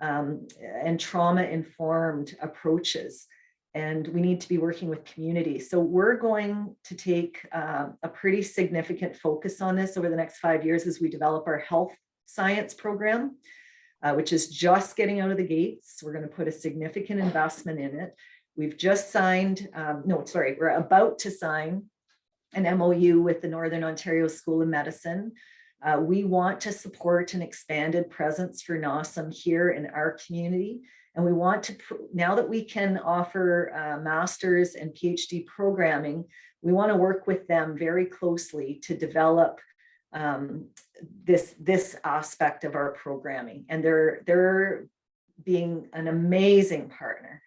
and trauma-informed approaches, and we need to be working with community. So we're going to take a pretty significant focus on this over the next 5 years as we develop our health science program, which is just getting out of the gates. We're going to put a significant investment in it. We've just signed, we're about to sign an MOU with the Northern Ontario School of Medicine. We want to support an expanded presence for NOSM here in our community. And we want to, now that we can offer master's and PhD programming, we want to work with them very closely to develop this aspect of our programming. And they're being an amazing partner.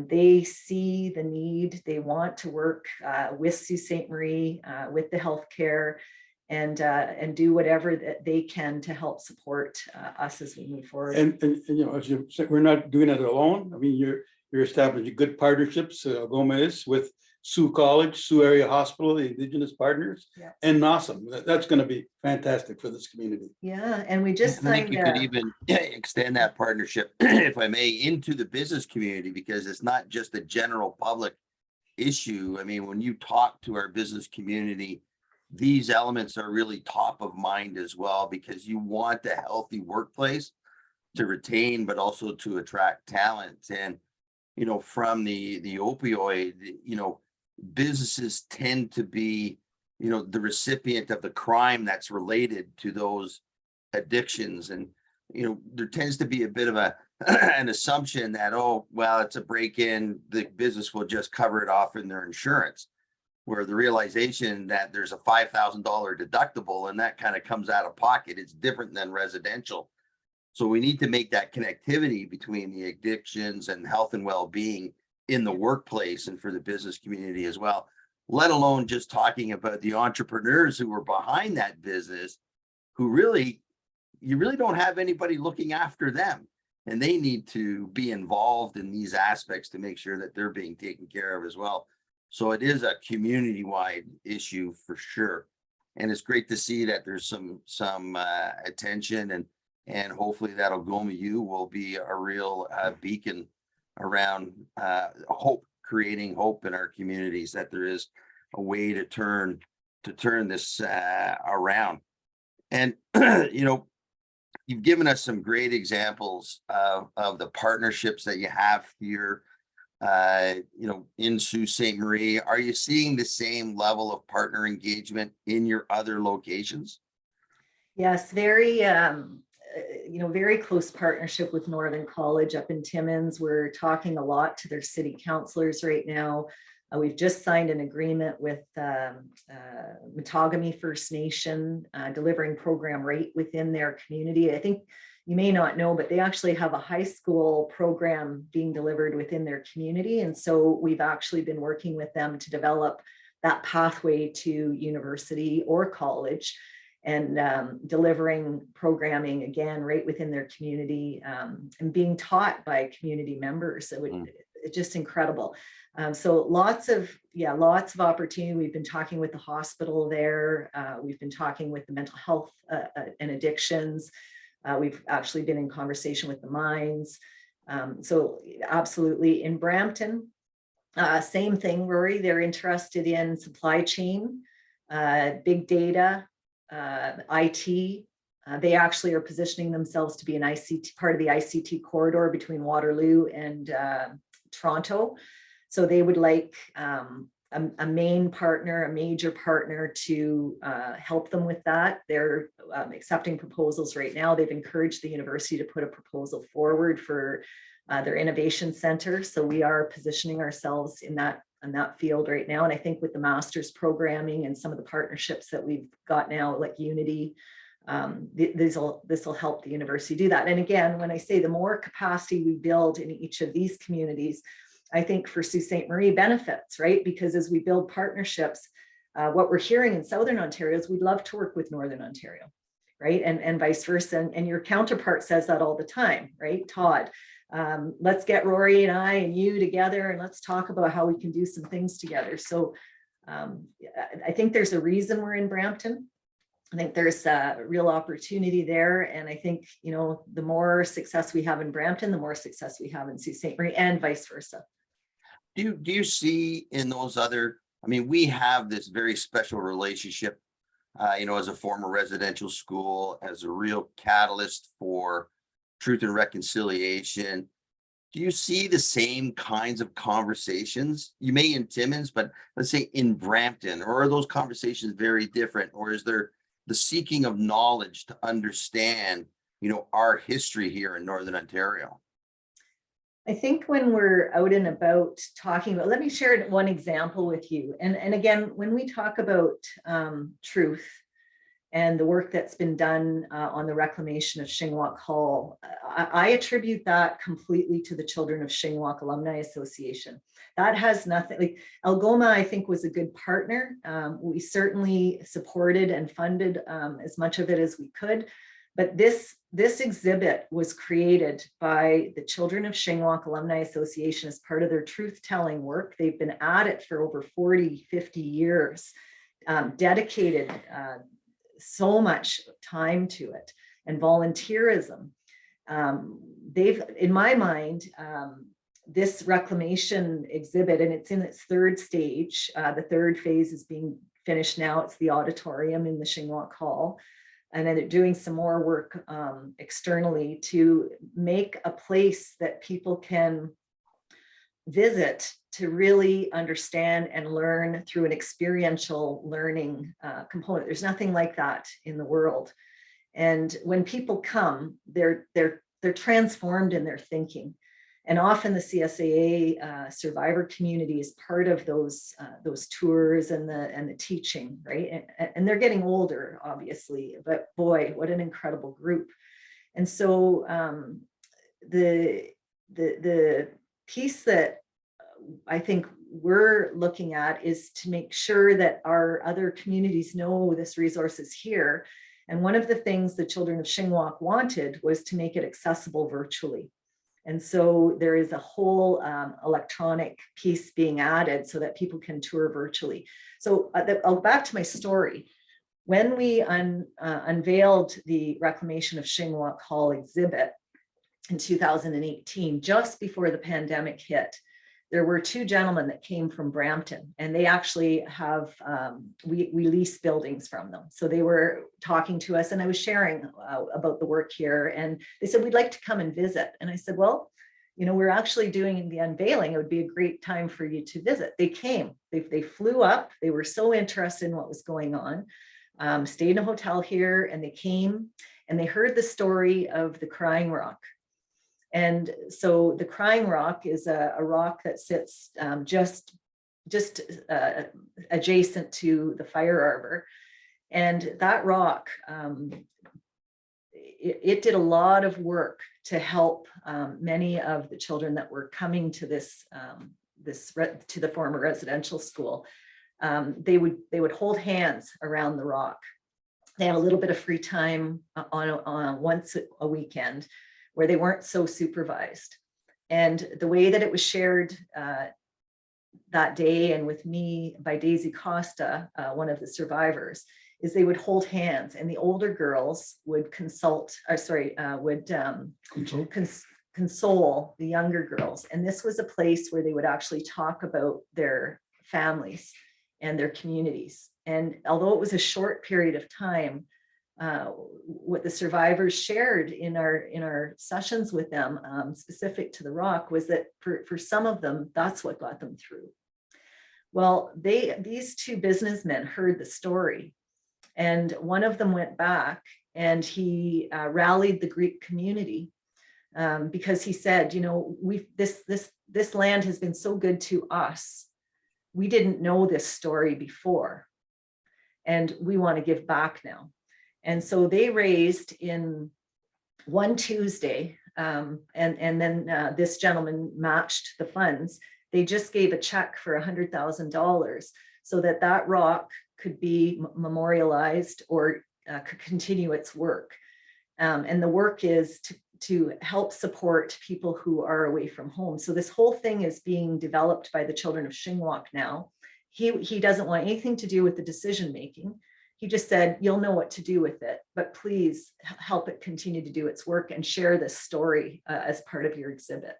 They see the need, they want to work with Sault Ste. Marie, with the healthcare, and do whatever that they can to help support us as we move forward. And you know, as you said, we're not doing it alone. I mean, you're establishing good partnerships, Algoma is, with Sault College, Sault Area Hospital, the Indigenous partners, Yeah. and NOSM. That's going to be fantastic for this community. Yeah, and we just I think signed you could even extend that partnership, if I may, into the business community, because it's not just a general public issue. I mean, when you talk to our business community, these elements are really top of mind as well, because you want a healthy workplace to retain, but also to attract talent. And, you know, from the opioid, you know, businesses tend to be, you know, the recipient of the crime that's related to those addictions. And, you know, there tends to be a bit of an assumption that, oh, well, it's a break-in, the business will just cover it off in their insurance, where the realization that there's a $5,000 deductible and that kind of comes out of pocket, it's different than residential. So we need to make that connectivity between the addictions and health and well-being in the workplace and for the business community as well, let alone just talking about the entrepreneurs who were behind that business, who really, you really don't have anybody looking after them. And they need to be involved in these aspects to make sure that they're being taken care of as well. So it is a community-wide issue for sure. And it's great to see that there's some attention, and hopefully that Algoma U will be a real beacon around hope, creating hope in our communities, that there is a way to turn this around. And you know, you've given us some great examples of the partnerships that you have here, you know, in Sault Ste. Marie. Are you seeing the same level of partner engagement in your other locations? Yes, very, you know, very close partnership with Northern College up in Timmins. We're talking a lot to their city councillors right now. We've just signed an agreement with Matagami First Nation, delivering program right within their community. I think you may not know, but they actually have a high school program being delivered within their community. And so we've actually been working with them to develop that pathway to university or college, and delivering programming again right within their community, and being taught by community members. It's just incredible. So lots of opportunity. We've been talking with the hospital there. We've been talking with the mental health and addictions. We've actually been in conversation with the mines. So absolutely. In Brampton, same thing, Rory. They're interested in supply chain, big data, IT. They actually are positioning themselves to be an ICT, part of the ICT corridor between Waterloo and Toronto. So they would like a main partner, a major partner to help them with that. They're accepting proposals right now. They've encouraged the university to put a proposal forward for their innovation center. So we are positioning ourselves in that field right now. And I think with the master's programming and some of the partnerships that we've got now, like Unity, this will help the university do that. And again, when I say the more capacity we build in each of these communities, I think for Sault Ste. Marie benefits, right? Because as we build partnerships, what we're hearing in Southern Ontario is we'd love to work with Northern Ontario. right? And vice versa. And your counterpart says that all the time, right? Todd, let's get Rory and I and you together and let's talk about how we can do some things together. So I think there's a reason we're in Brampton. I think there's a real opportunity there. And I think, you know, the more success we have in Brampton, the more success we have in Sault Ste. Marie and vice versa. Do you see in those other, I mean, we have this very special relationship, you know, as a former residential school, as a real catalyst for truth and reconciliation. Do you see the same kinds of conversations? You may in Timmins, but let's say in Brampton, or are those conversations very different? Or is there the seeking of knowledge to understand, you know, our history here in Northern Ontario? I think when we're out and about talking about, let me share one example with you. And again, when we talk about truth and the work that's been done on the reclamation of Shingwauk Hall, I attribute that completely to the Children of Shingwauk Alumni Association. That has nothing, like Algoma, I think, was a good partner. We certainly supported and funded as much of it as we could. But this exhibit was created by the Children of Shingwauk Alumni Association as part of their truth-telling work. They've been at it for over 40, 50 years, dedicated so much time to it, and volunteerism. They've, in my mind, this reclamation exhibit, and it's in its third stage. The third phase is being finished now. It's the auditorium in the Shingwauk Hall. And then they're doing some more work externally to make a place that people can visit to really understand and learn through an experiential learning component. There's nothing like that in the world. And when people come, they're transformed in their thinking. And often the CSAA survivor community is part of those tours and the teaching, right? And they're getting older, obviously, but boy, what an incredible group. And so the piece that I think we're looking at is to make sure that our other communities know this resource is here. And one of the things the Children of Shingwauk wanted was to make it accessible virtually. And so there is a whole electronic piece being added so that people can tour virtually. So I'll back to my story. When we unveiled the Reclamation of Shingwauk Hall exhibit in 2018, just before the pandemic hit, there were two gentlemen that came from Brampton, and they actually have, we lease buildings from them. So they were talking to us, and I was sharing about the work here, and they said, we'd like to come and visit. And I said, well, you know, we're actually doing the unveiling. It would be a great time for you to visit. They came, they flew up. They were so interested in what was going on, stayed in a hotel here, and they came and they heard the story of the Crying Rock. And so the Crying Rock is a rock that sits just adjacent to the fire arbor. And that rock, it did a lot of work to help many of the children that were coming to to the former residential school. They would hold hands around the rock. They had a little bit of free time on once a weekend, where they weren't so supervised. And the way that it was shared that day and with me by Daisy Costa, one of the survivors, is they would hold hands, and the older girls would console the younger girls. And this was a place where they would actually talk about their families and their communities. And although it was a short period of time, what the survivors shared in our sessions with them, specific to the rock, was that for some of them, that's what got them through. Well, these two businessmen heard the story, and one of them went back and he rallied the Greek community because he said, you know, this land has been so good to us. We didn't know this story before, and we want to give back now. And so they raised in one Tuesday, and then this gentleman matched the funds. They just gave a check for $100,000 so that rock could be memorialized or could continue its work. And the work is to help support people who are away from home. So this whole thing is being developed by the children of Shingwak now. He doesn't want anything to do with the decision making. He just said, you'll know what to do with it, but please help it continue to do its work and share this story as part of your exhibit.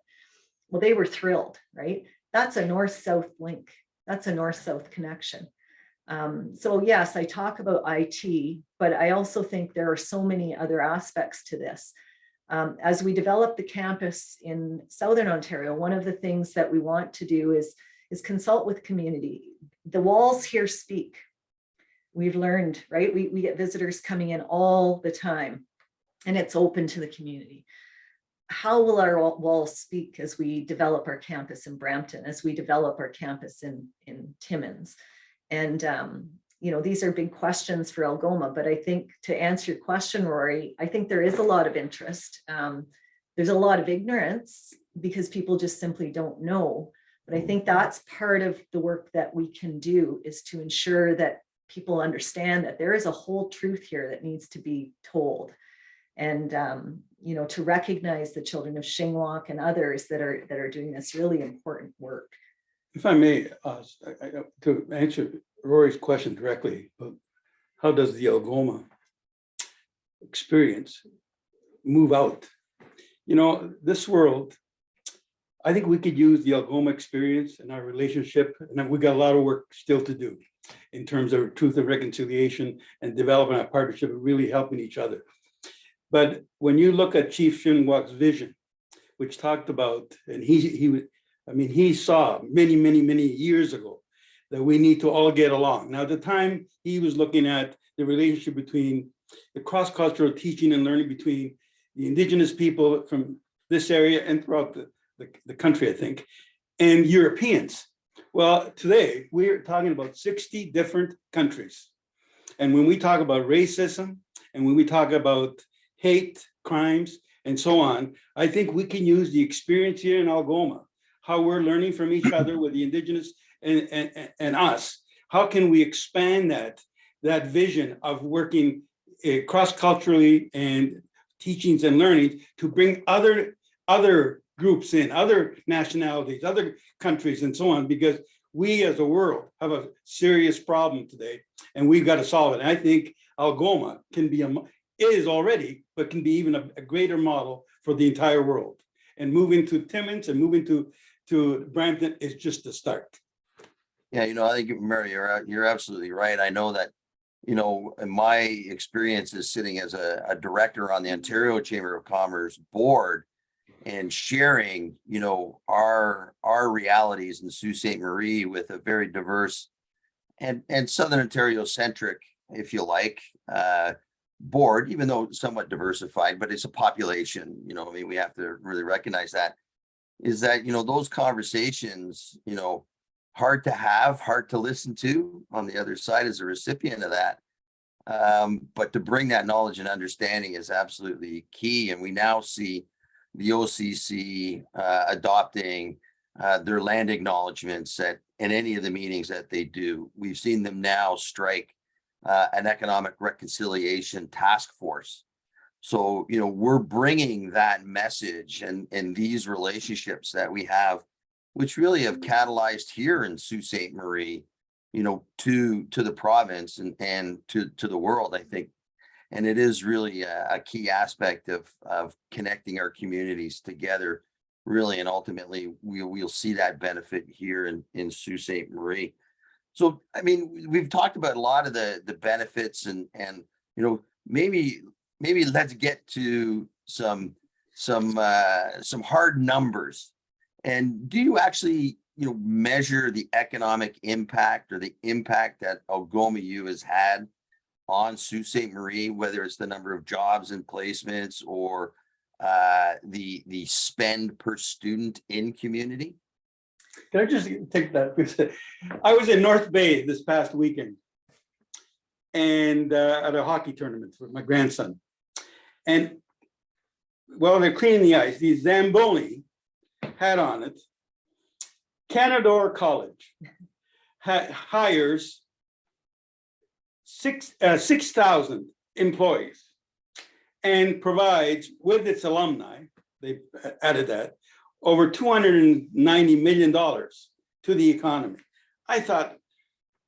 Well, they were thrilled, right? That's a north-south link. That's a north-south connection. So yes, I talk about IT, but I also think there are so many other aspects to this. As we develop the campus in Southern Ontario, one of the things that we want to do is consult with community. The walls here speak. We've learned, right? We get visitors coming in all the time, and it's open to the community. How will our walls speak as we develop our campus in Brampton, as we develop our campus in Timmins? And, you know, these are big questions for Algoma, but I think to answer your question, Rory, I think there is a lot of interest. There's a lot of ignorance because people just simply don't know. But I think that's part of the work that we can do, is to ensure that people understand that there is a whole truth here that needs to be told. And, you know, to recognize the children of Shingwak and others that are doing this really important work. If I may, to answer Rory's question directly, how does the Algoma experience move out? You know, this world, I think we could use the Algoma experience and our relationship, and we got a lot of work still to do in terms of truth and reconciliation and developing our partnership and really helping each other. But when you look at Chief Shingwak's vision, which talked about, and he saw many years ago that we need to all get along. Now, at the time, he was looking at the relationship between the cross-cultural teaching and learning between the Indigenous people from this area and throughout the country, I think, and Europeans. Well, today, we're talking about 60 different countries. And when we talk about racism, and when we talk about hate, crimes, and so on, I think we can use the experience here in Algoma, how we're learning from each other with the Indigenous and us. How can we expand that vision of working cross-culturally and teachings and learning to bring other groups in, other nationalities, other countries, and so on, because we as a world have a serious problem today, and we've got to solve it. And I think Algoma is already, but can be even a greater model for the entire world. And moving to Timmins and moving to Brampton is just the start. Yeah, you know, I think, Mary, you're absolutely right. I know that, you know, in my experience is sitting as a director on the Ontario Chamber of Commerce board and sharing, you know, our realities in Sault Ste. Marie with a very diverse and Southern Ontario centric, if you like, board, even though somewhat diversified, but it's a population, you know, I mean, we have to really recognize that, is that, you know, those conversations, you know, hard to have, hard to listen to on the other side as a recipient of that. But to bring that knowledge and understanding is absolutely key. And we now see the OCC adopting their land acknowledgements in any of the meetings that they do. We've seen them now strike an economic reconciliation task force. So, you know, we're bringing that message and these relationships that we have, which really have catalyzed here in Sault Ste. Marie, you know, to the province and to the world, I think. And it is really a key aspect of connecting our communities together, really, and ultimately we'll see that benefit here in Sault Ste. Marie. So, I mean, we've talked about a lot of the benefits and you know, maybe let's get to some hard numbers. And do you actually, you know, measure the economic impact or the impact that Algoma U has had on Sault Ste. Marie, whether it's the number of jobs and placements or the spend per student in community? Can I just take that? I was in North Bay this past weekend and at a hockey tournament with my grandson. And while they're cleaning the ice, the Zamboni had on it, Canadore College hires 6,000 employees and provides with its alumni, they added that, over $290 million to the economy. I thought,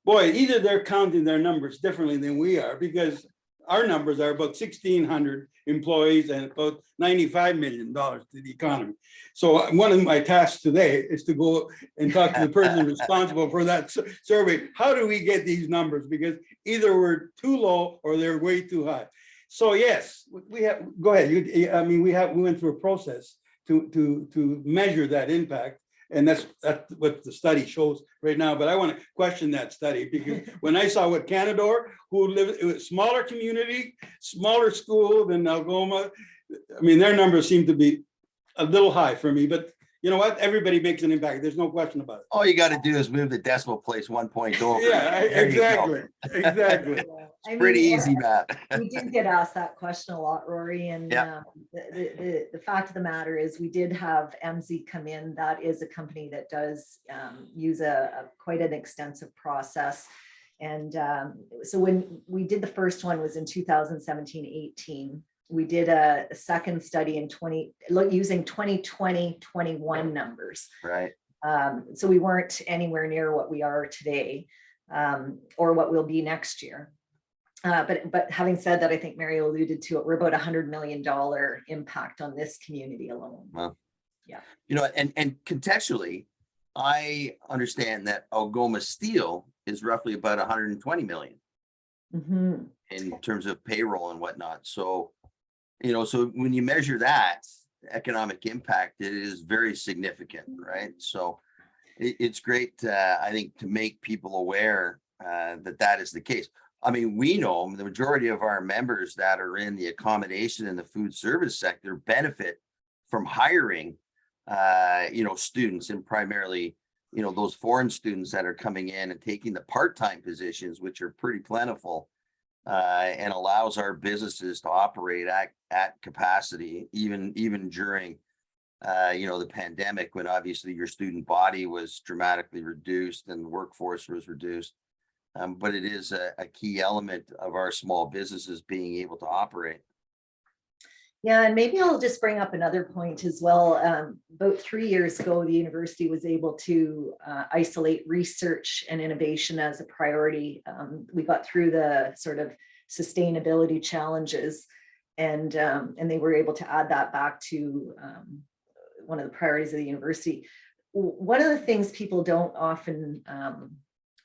boy, either they're counting their numbers differently than we are, because our numbers are about 1,600 employees and about $95 million to the economy. So one of my tasks today is to go and talk to the person responsible for that survey. How do we get these numbers? Because either we're too low or they're way too high. So yes, we have, go ahead. We went through a process to measure that impact. And that's what the study shows right now. But I want to question that study, because when I saw what Canadore, who lived in a smaller community, smaller school than Algoma, I mean, their numbers seem to be a little high for me. But you know what? Everybody makes an impact. There's no question about it. All you got to do is move the decimal place 1 point over. Yeah, There you go. exactly. Exactly. I mean, Pretty easy, Matt. we did get asked that question a lot, Rory, and Yeah. the fact of the matter is we did have MZ come in. That is a company that does use quite an extensive process. And so when we did the first one was in 2017-18. We did a second study in using 2020-21 numbers. Right. So we weren't anywhere near what we are today, or what we'll be next year. But having said that, I think Mario alluded to it. We're about $100 million impact on this community alone. Well, yeah. You know, and contextually, I understand that Algoma Steel is roughly about 120 million Mm-hmm. in terms of payroll and whatnot. So, you know, so when you measure that economic impact, it is very significant, right? So it's great, I think, to make people aware that is the case. I mean, we know the majority of our members that are in the accommodation and the food service sector benefit from hiring, you know, students, and primarily, you know, those foreign students that are coming in and taking the part-time positions, which are pretty plentiful, and allows our businesses to operate at capacity, even during, you know, the pandemic, when obviously your student body was dramatically reduced and the workforce was reduced. But it is a key element of our small businesses being able to operate. Yeah, and maybe I'll just bring up another point as well. About 3 years ago, the university was able to isolate research and innovation as a priority. We got through the sort of sustainability challenges, and they were able to add that back to one of the priorities of the university. One of the things people don't often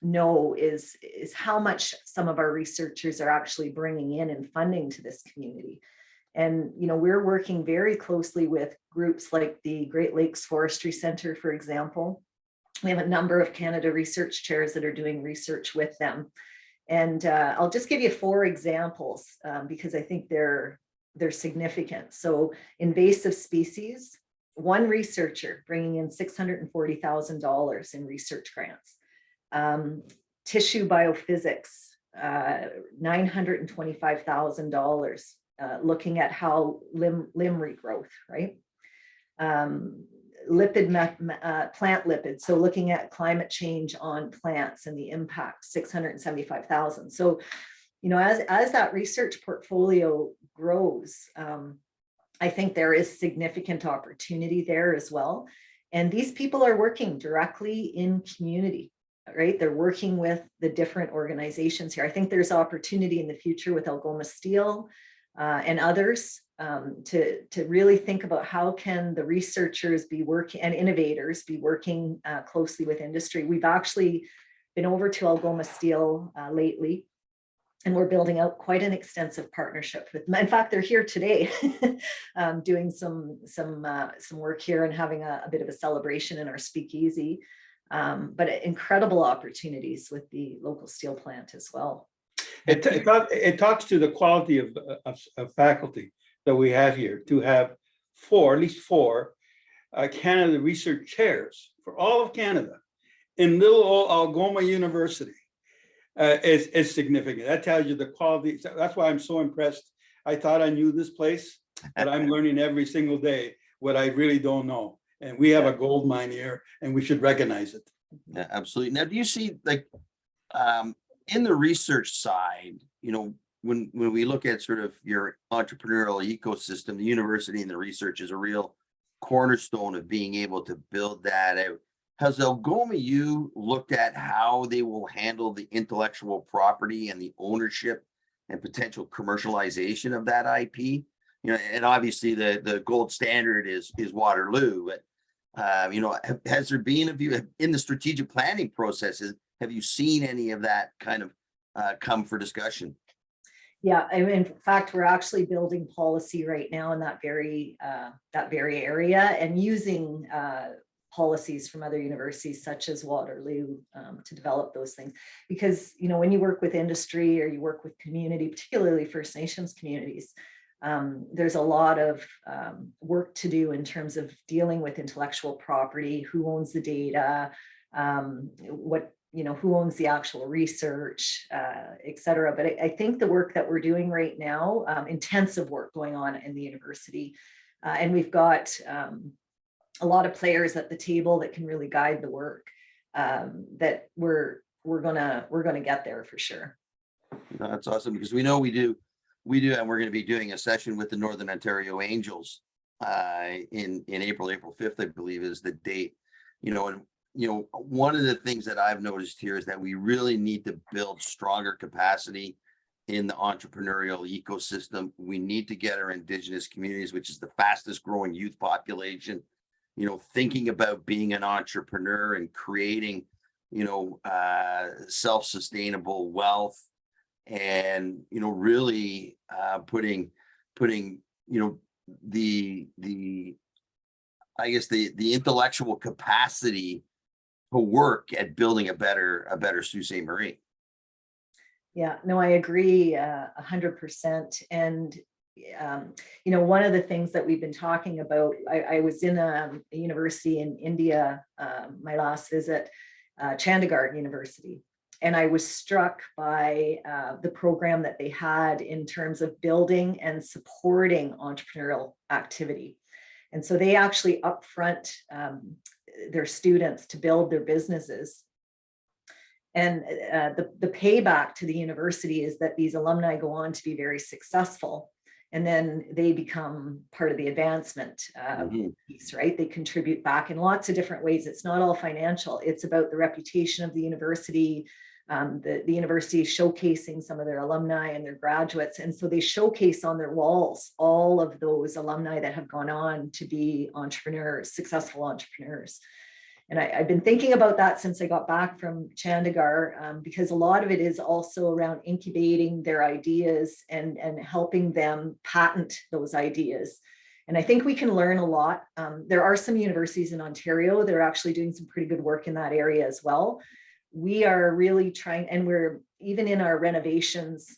know is how much some of our researchers are actually bringing in and funding to this community. And, you know, we're working very closely with groups like the Great Lakes Forestry Center, for example. We have a number of Canada research chairs that are doing research with them. And I'll just give you 4 examples because I think they're significant. So invasive species, one researcher bringing in $640,000 in research grants. Tissue biophysics, $925,000, looking at how limb regrowth, right? Plant lipids, so looking at climate change on plants and the impact, $675,000. So, you know, as that research portfolio grows, I think there is significant opportunity there as well. And these people are working directly in community, right? They're working with the different organizations here. I think there's opportunity in the future with Algoma Steel and others to really think about how can the researchers be working and innovators be working closely with industry. We've actually been over to Algoma Steel lately, and we're building out quite an extensive partnership with them. In fact, they're here today doing some work here and having a bit of a celebration in our speakeasy. But incredible opportunities with the local steel plant as well. It talks to the quality of faculty that we have here, to have at least four Canada research chairs for all of Canada in little old Algoma University is significant. That tells you the quality. That's why I'm so impressed. I thought I knew this place, but I'm learning every single day what I really don't know. And we have a gold mine here, and we should recognize it. Yeah, absolutely. Now, do you see, like, in the research side, you know, when we look at sort of your entrepreneurial ecosystem, the university and the research is a real cornerstone of being able to build that out. Has Algoma U looked at how they will handle the intellectual property and the ownership and potential commercialization of that IP? You know, and obviously the gold standard is Waterloo, but you know, has there been a view in the strategic planning processes? Have you seen any of that kind of come for discussion? Yeah, and in fact, we're actually building policy right now in that very area and using policies from other universities such as Waterloo to develop those things. Because, you know, when you work with industry or you work with community, particularly First Nations communities, there's a lot of work to do in terms of dealing with intellectual property, who owns the data, who owns the actual research, et cetera. But I think the work that we're doing right now, intensive work going on in the university, and we've got a lot of players at the table that can really guide the work, that we're gonna get there for sure. That's awesome, because we know we do, and we're going to be doing a session with the Northern Ontario Angels in April 5th, I believe is the date. You know, and you know, one of the things that I've noticed here is that we really need to build stronger capacity in the entrepreneurial ecosystem. We need to get our Indigenous communities, which is the fastest growing youth population, you know, thinking about being an entrepreneur and creating, you know, self-sustainable wealth, and, you know, really putting, you know, the I guess the intellectual capacity to work at building a better Sault Ste. Marie. Yeah, no, I agree 100%. And you know, one of the things that we've been talking about, I was in a university in India, my last visit, Chandigarh University, and I was struck by the program that they had in terms of building and supporting entrepreneurial activity. And so they actually upfront their students to build their businesses. And the payback to the university is that these alumni go on to be very successful. And then they become part of the advancement piece, right? They contribute back in lots of different ways. It's not all financial. It's about the reputation of the university, the university showcasing some of their alumni and their graduates. And so they showcase on their walls all of those alumni that have gone on to be entrepreneurs, successful entrepreneurs. And I've been thinking about that since I got back from Chandigarh, because a lot of it is also around incubating their ideas and helping them patent those ideas. And I think we can learn a lot. There are some universities in Ontario that are actually doing some pretty good work in that area as well. We are really trying, and we're even in our renovations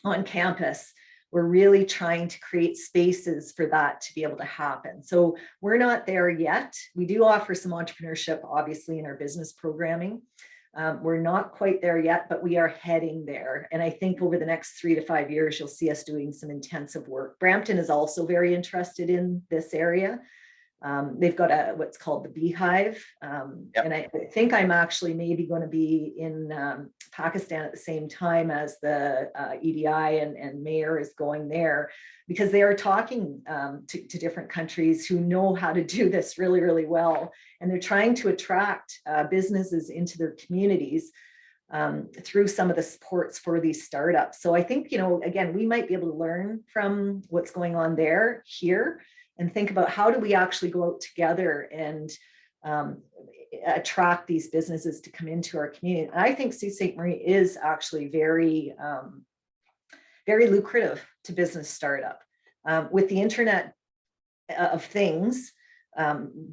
on campus, we're really trying to create spaces for that to be able to happen. So we're not there yet. We do offer some entrepreneurship, obviously, in our business programming. We're not quite there yet, but we are heading there. And I think over the next 3 to 5 years, you'll see us doing some intensive work. Brampton is also very interested in this area. They've got what's called the Beehive. And I think I'm actually maybe going to be in Pakistan at the same time as the EDI and mayor is going there, because they are talking to different countries who know how to do this really, really well. And they're trying to attract businesses into their communities through some of the supports for these startups. So I think, you know, again, we might be able to learn from what's going on there here, and think about how do we actually go out together and attract these businesses to come into our community. And I think Sault Ste. Marie is actually very, very lucrative to business startup. With the Internet of Things,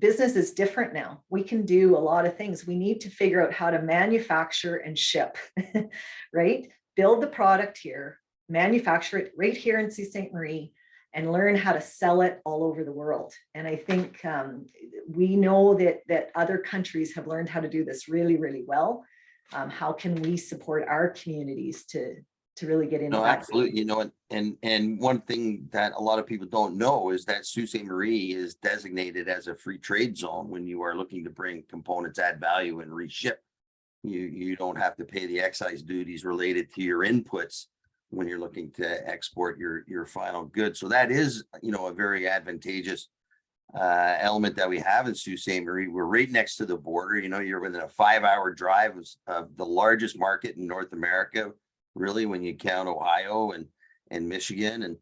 business is different now. We can do a lot of things. We need to figure out how to manufacture and ship, right? Build the product here, manufacture it right here in Sault Ste. Marie, and learn how to sell it all over the world. And I think we know that other countries have learned how to do this really, really well. How can we support our communities to really get into No, that? absolutely. You know, and one thing that a lot of people don't know is that Sault Ste. Marie is designated as a free trade zone when you are looking to bring components, add value, and reship. You don't have to pay the excise duties related to your inputs when you're looking to export your final goods. So that is, a very advantageous element that we have in Sault Ste. Marie. We're right next to the border. You're within a 5-hour drive of the largest market in North America, really, when you count Ohio and Michigan.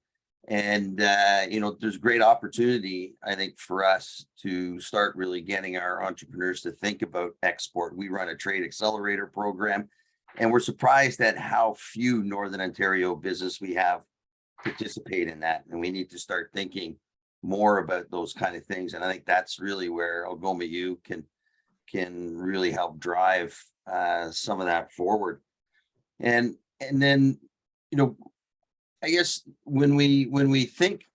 And there's great opportunity, I think, for us to start really getting our entrepreneurs to think about export. We run a trade accelerator program, and we're surprised at how few Northern Ontario business we have participate in that. And we need to start thinking more about those kind of things. And I think that's really where Algoma U can really help drive some of that forward. And then, I guess when we think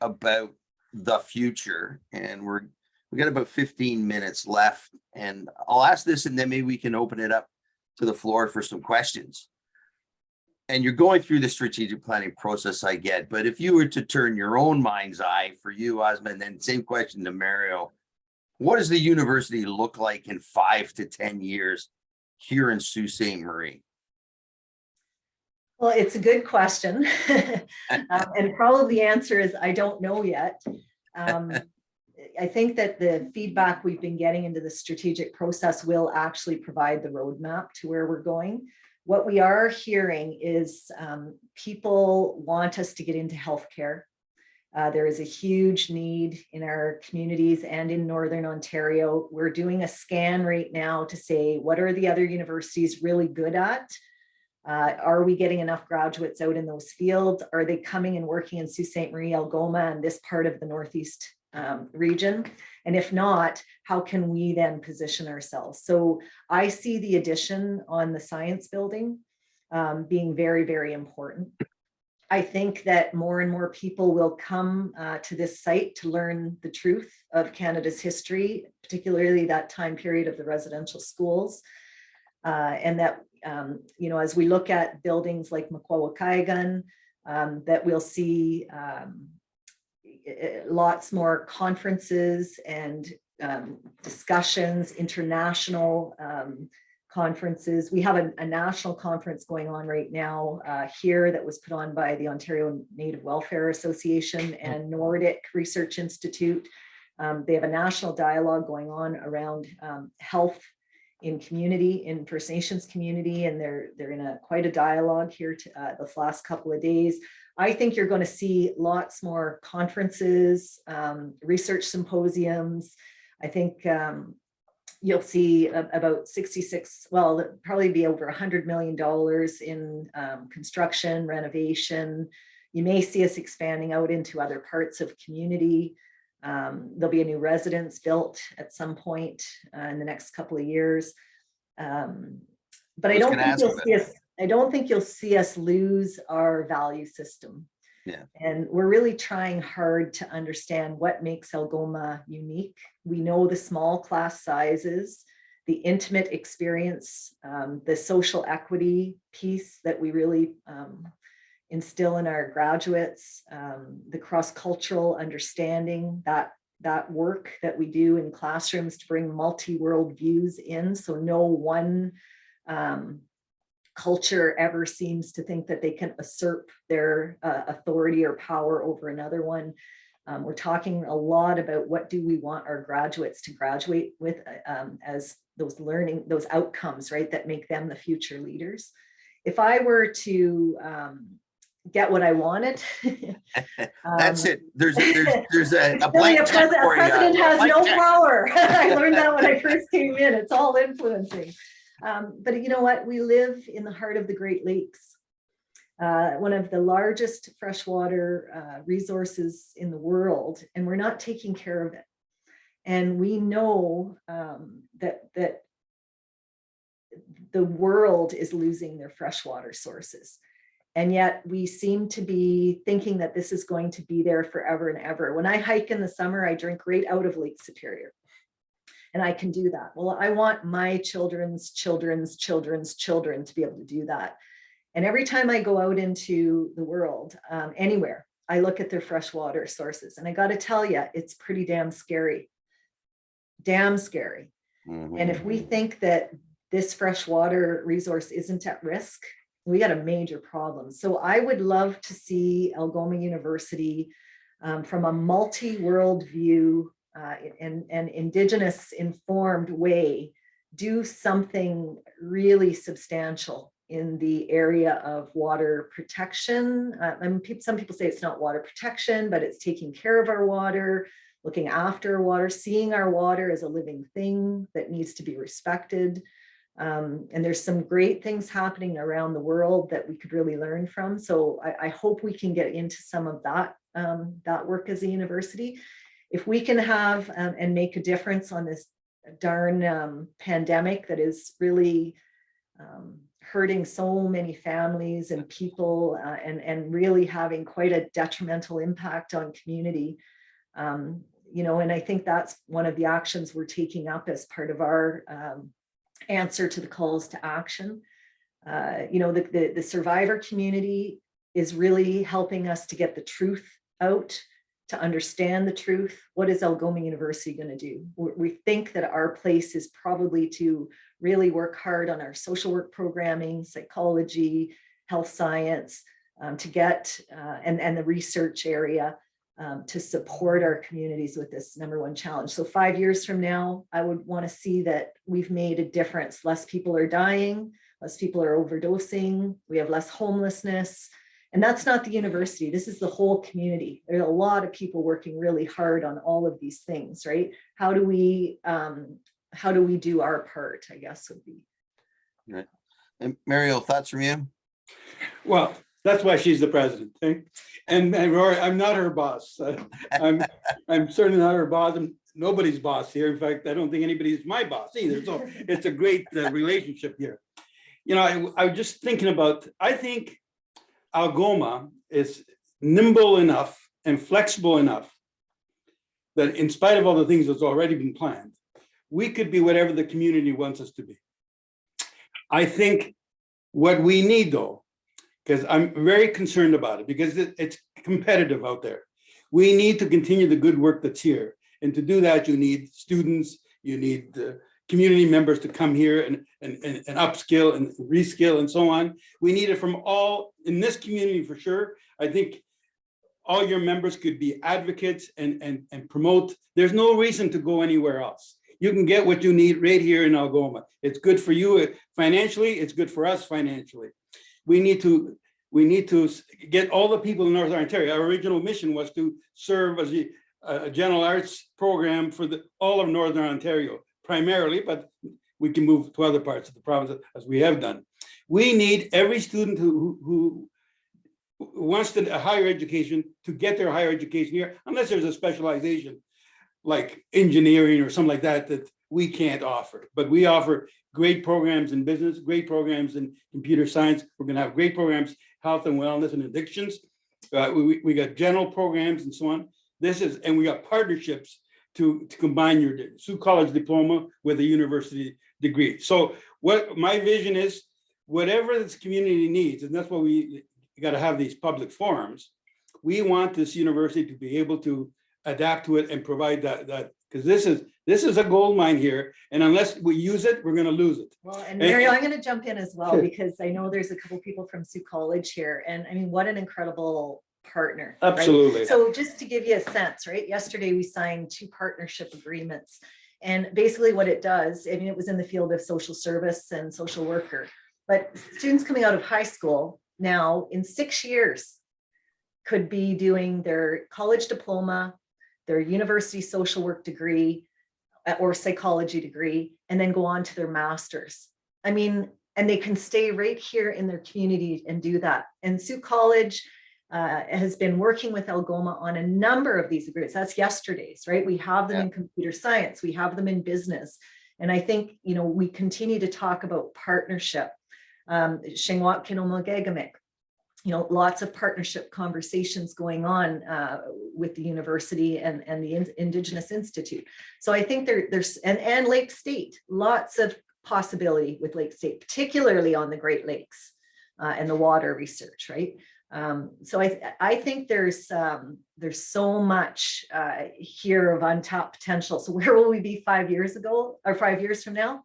about the future, and we got about 15 minutes left, and I'll ask this, and then maybe we can open it up to the floor for some questions. And you're going through the strategic planning process, I get, but if you were to turn your own mind's eye for you, Asima, and then same question to Mario, what does the university look like in 5 to 10 years here in Sault Ste. Marie? Well, it's a good question. And probably the answer is, I don't know yet. I think that the feedback we've been getting into the strategic process will actually provide the roadmap to where we're going. What we are hearing is people want us to get into healthcare. There is a huge need in our communities and in Northern Ontario. We're doing a scan right now to say, what are the other universities really good at? Are we getting enough graduates out in those fields? Are they coming and working in Sault Ste. Marie, Algoma, and this part of the Northeast region? And if not, how can we then position ourselves? So I see the addition on the science building being very, very important. I think that more and more people will come to this site to learn the truth of Canada's history, particularly that time period of the residential schools. And that, as we look at buildings like Makwawakaigan, that we'll see lots more conferences and discussions, international conferences. We have a national conference going on right now here that was put on by the Ontario Native Welfare Association and Nordic Research Institute. They have a national dialogue going on around health in community, in First Nations community, and they're in quite a dialogue here this last couple of days. I think you're going to see lots more conferences, research symposiums. I think you'll see about 66, well, probably be over $100 million in construction, renovation. You may see us expanding out into other parts of community. There'll be a new residence built at some point in the next couple of years. But I don't think you'll see us lose our value system. Yeah. And we're really trying hard to understand what makes Algoma unique. We know the small class sizes, the intimate experience, the social equity piece that we really instill in our graduates, the cross-cultural understanding, that work that we do in classrooms to bring multi-world views in. So no one culture ever seems to think that they can usurp their authority or power over another one. We're talking a lot about what do we want our graduates to graduate with as those outcomes, right, that make them the future leaders. If I were to get what I wanted. That's it. There's a Really, blank a check for you. president has no check. power. I learned that when I first came in. It's all influencing. But you know what? We live in the heart of the Great Lakes, one of the largest freshwater resources in the world, and we're not taking care of it. And we know that the world is losing their freshwater sources. And yet we seem to be thinking that this is going to be there forever and ever. When I hike in the summer, I drink right out of Lake Superior. And I can do that. Well, I want my children's children to be able to do that. And every time I go out into the world, anywhere, I look at their freshwater sources. And I got to tell you, it's pretty damn scary. Damn scary. Mm-hmm. And if we think that this freshwater resource isn't at risk, we got a major problem. So I would love to see Algoma University from a multi-world view and Indigenous informed way do something really substantial in the area of water protection. Some people say it's not water protection, but it's taking care of our water, looking after our water, seeing our water as a living thing that needs to be respected. And there's some great things happening around the world that we could really learn from. So I hope we can get into some of that, that work as a university. If we can have and make a difference on this darn pandemic that is really hurting so many families and people and really having quite a detrimental impact on community. And I think that's one of the actions we're taking up as part of our answer to the calls to action. The survivor community is really helping us to get the truth out, to understand the truth. What is Algoma University going to do? We think that our place is probably to really work hard on our social work programming, psychology, health science, to get, and the research area to support our communities with this #1 challenge. So 5 years from now, I would want to see that we've made a difference. Less people are dying, less people are overdosing, we have less homelessness. And that's not the university, this is the whole community. There are a lot of people working really hard on all of these things, right? How do we do our part, I guess would be. Right. And Mario, thoughts from you? Well, that's why she's the president. Eh? And Rory, I'm not her boss. I'm certainly not her boss. I'm nobody's boss here. In fact, I don't think anybody's my boss either. So it's a great relationship here. I was just thinking about, I think Algoma is nimble enough and flexible enough that in spite of all the things that's already been planned, we could be whatever the community wants us to be. I think what we need though, because I'm very concerned about it, because it's competitive out there. We need to continue the good work that's here. And to do that, you need students, you need community members to come here and upskill and reskill and so on. We need it from all in this community for sure. I think all your members could be advocates and promote. There's no reason to go anywhere else. You can get what you need right here in Algoma. It's good for you financially, it's good for us financially. We need to get all the people in Northern Ontario. Our original mission was to serve as a general arts program for all of Northern Ontario primarily, but we can move to other parts of the province as we have done. We need every student who wants a higher education to get their higher education here, unless there's a specialization like engineering or something like that that we can't offer. But we offer great programs in business, great programs in computer science. We're going to have great programs, health and wellness and addictions. We got general programs and so on. And we got partnerships to combine your Sault College diploma with a university degree. So what my vision is, whatever this community needs, and that's why we got to have these public forums. We want this university to be able to adapt to it and provide that because this is a gold mine here, and unless we use it, we're going to lose it. Well, and Mario, I'm going to jump in as well, because I know there's a couple people from Sault College here, and I mean, what an incredible partner. Absolutely. Right? So just to give you a sense, right? Yesterday we signed 2 partnership agreements, and basically what it does, I mean, it was in the field of social service and social worker, but students coming out of high school now in 6 years could be doing their college diploma, their university social work degree or psychology degree, and then go on to their master's. I mean, and they can stay right here in their community and do that. And Sault College has been working with Algoma on a number of these agreements. That's yesterday's, right? We have them in computer science, we have them in business. And I think, we continue to talk about partnership. Shingwak Kinomogagamik, lots of partnership conversations going on with the university and the Indigenous Institute. So I think there's, and Lake State, lots of possibility with Lake State, particularly on the Great Lakes and the water research, right? So I think there's so much here of untapped potential. So where will we be 5 years ago or 5 years from now?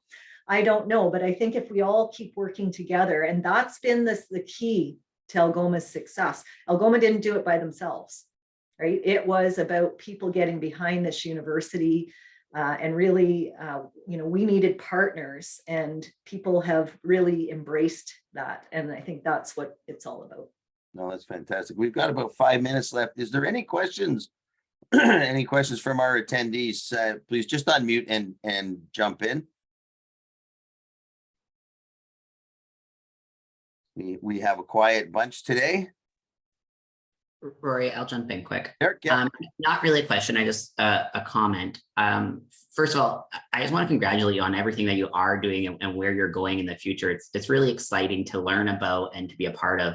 I don't know, but I think if we all keep working together, and that's been the key to Algoma's success. Algoma didn't do it by themselves, right? It was about people getting behind this university, and really, we needed partners, and people have really embraced that. And I think that's what it's all about. No, that's fantastic. We've got about 5 minutes left. Is there any questions? Any questions from our attendees? Please just unmute and jump in. We have a quiet bunch today. Rory, I'll jump in quick. Derek, yeah. Not really a question, I just a comment. First of all, I just want to congratulate you on everything that you are doing and where you're going in the future. It's really exciting to learn about and to be a part of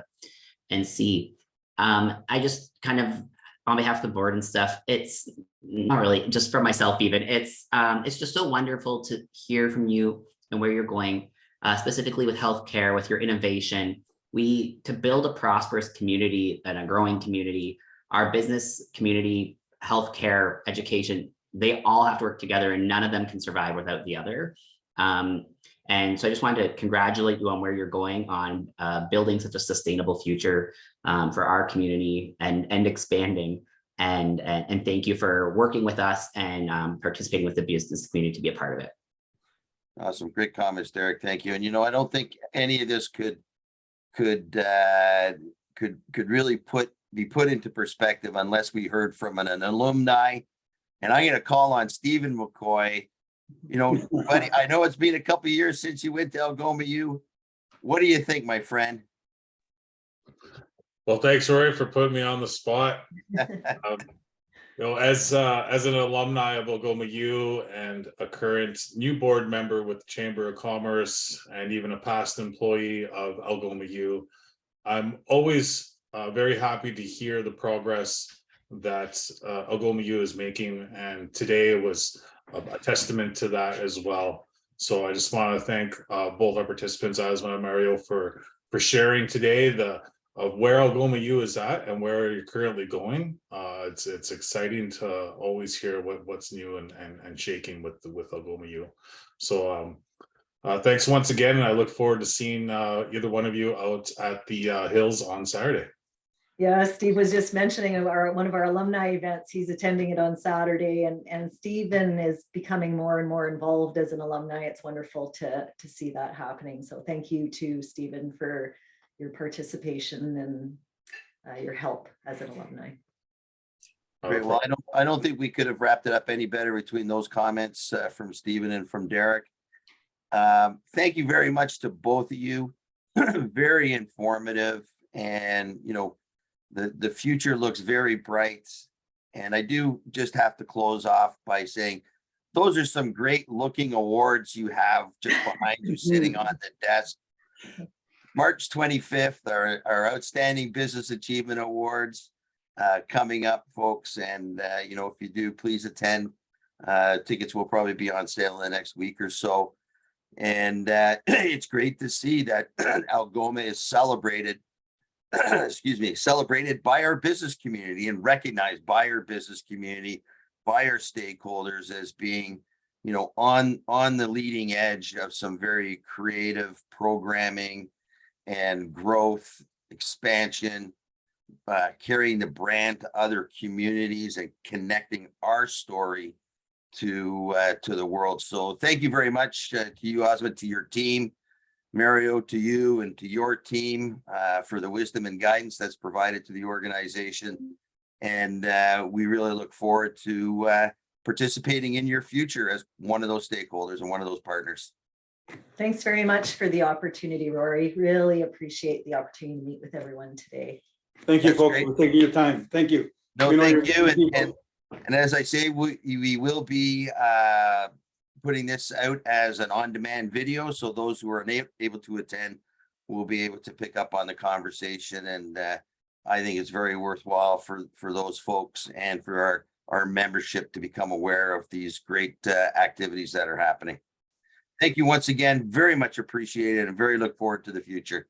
and see. I just kind of, on behalf of the board and stuff, it's not really just for myself even. It's just so wonderful to hear from you and where you're going, specifically with healthcare, with your innovation. To build a prosperous community and a growing community, our business community, healthcare, education, they all have to work together, and none of them can survive without the other. And so I just wanted to congratulate you on where you're going on building such a sustainable future for our community and expanding. And thank you for working with us and participating with the business community to be a part of it. Awesome. Great comments, Derek. Thank you. And I don't think any of this could really be put into perspective unless we heard from an alumni. And I'm going to call on Stephen McCoy. Buddy, I know it's been a couple of years since you went to Algoma U. What do you think, my friend? Well, thanks, Rory, for putting me on the spot. As an alumni of Algoma U and a current new board member with the Chamber of Commerce and even a past employee of Algoma U, I'm always very happy to hear the progress that Algoma U is making, and today was a testament to that as well. So I just want to thank both our participants, Asima and Mario, for sharing today of where Algoma U is at and where you're currently going. It's exciting to always hear what's new and shaking with Algoma U. So thanks once again, and I look forward to seeing either one of you out at the Hills on Saturday. Yeah, Steve was just mentioning one of our alumni events. He's attending it on Saturday, and Stephen is becoming more and more involved as an alumni. It's wonderful to see that happening. So thank you to Stephen for your participation and your help as an alumni. Great. Well, I don't think we could have wrapped it up any better between those comments from Stephen and from Derek. Thank you very much to both of you. Very informative, and the future looks very bright. And I do just have to close off by saying those are some great looking awards you have just behind you sitting on the desk. March 25th, our Outstanding Business Achievement Awards coming up, folks. And, if you do, please attend. Tickets will probably be on sale in the next week or so. And it's great to see that Algoma is celebrated by our business community and recognized by our business community, by our stakeholders as being, on the leading edge of some very creative programming and growth, expansion, carrying the brand to other communities and connecting our story to the world. So thank you very much to you, Asima, to your team, Mario, to you and to your team for the wisdom and guidance that's provided to the organization. And we really look forward to participating in your future as one of those stakeholders and one of those partners. Thanks very much for the opportunity, Rory. Really appreciate the opportunity to meet with everyone today. Thank you, That's folks, great. for taking your time. Thank you. No, thank you. And as I say, we will be putting this out as an on-demand video, so those who are able to attend will be able to pick up on the conversation. And I think it's very worthwhile for those folks and for our membership to become aware of these great activities that are happening. Thank you once again. Very much appreciated and very look forward to the future.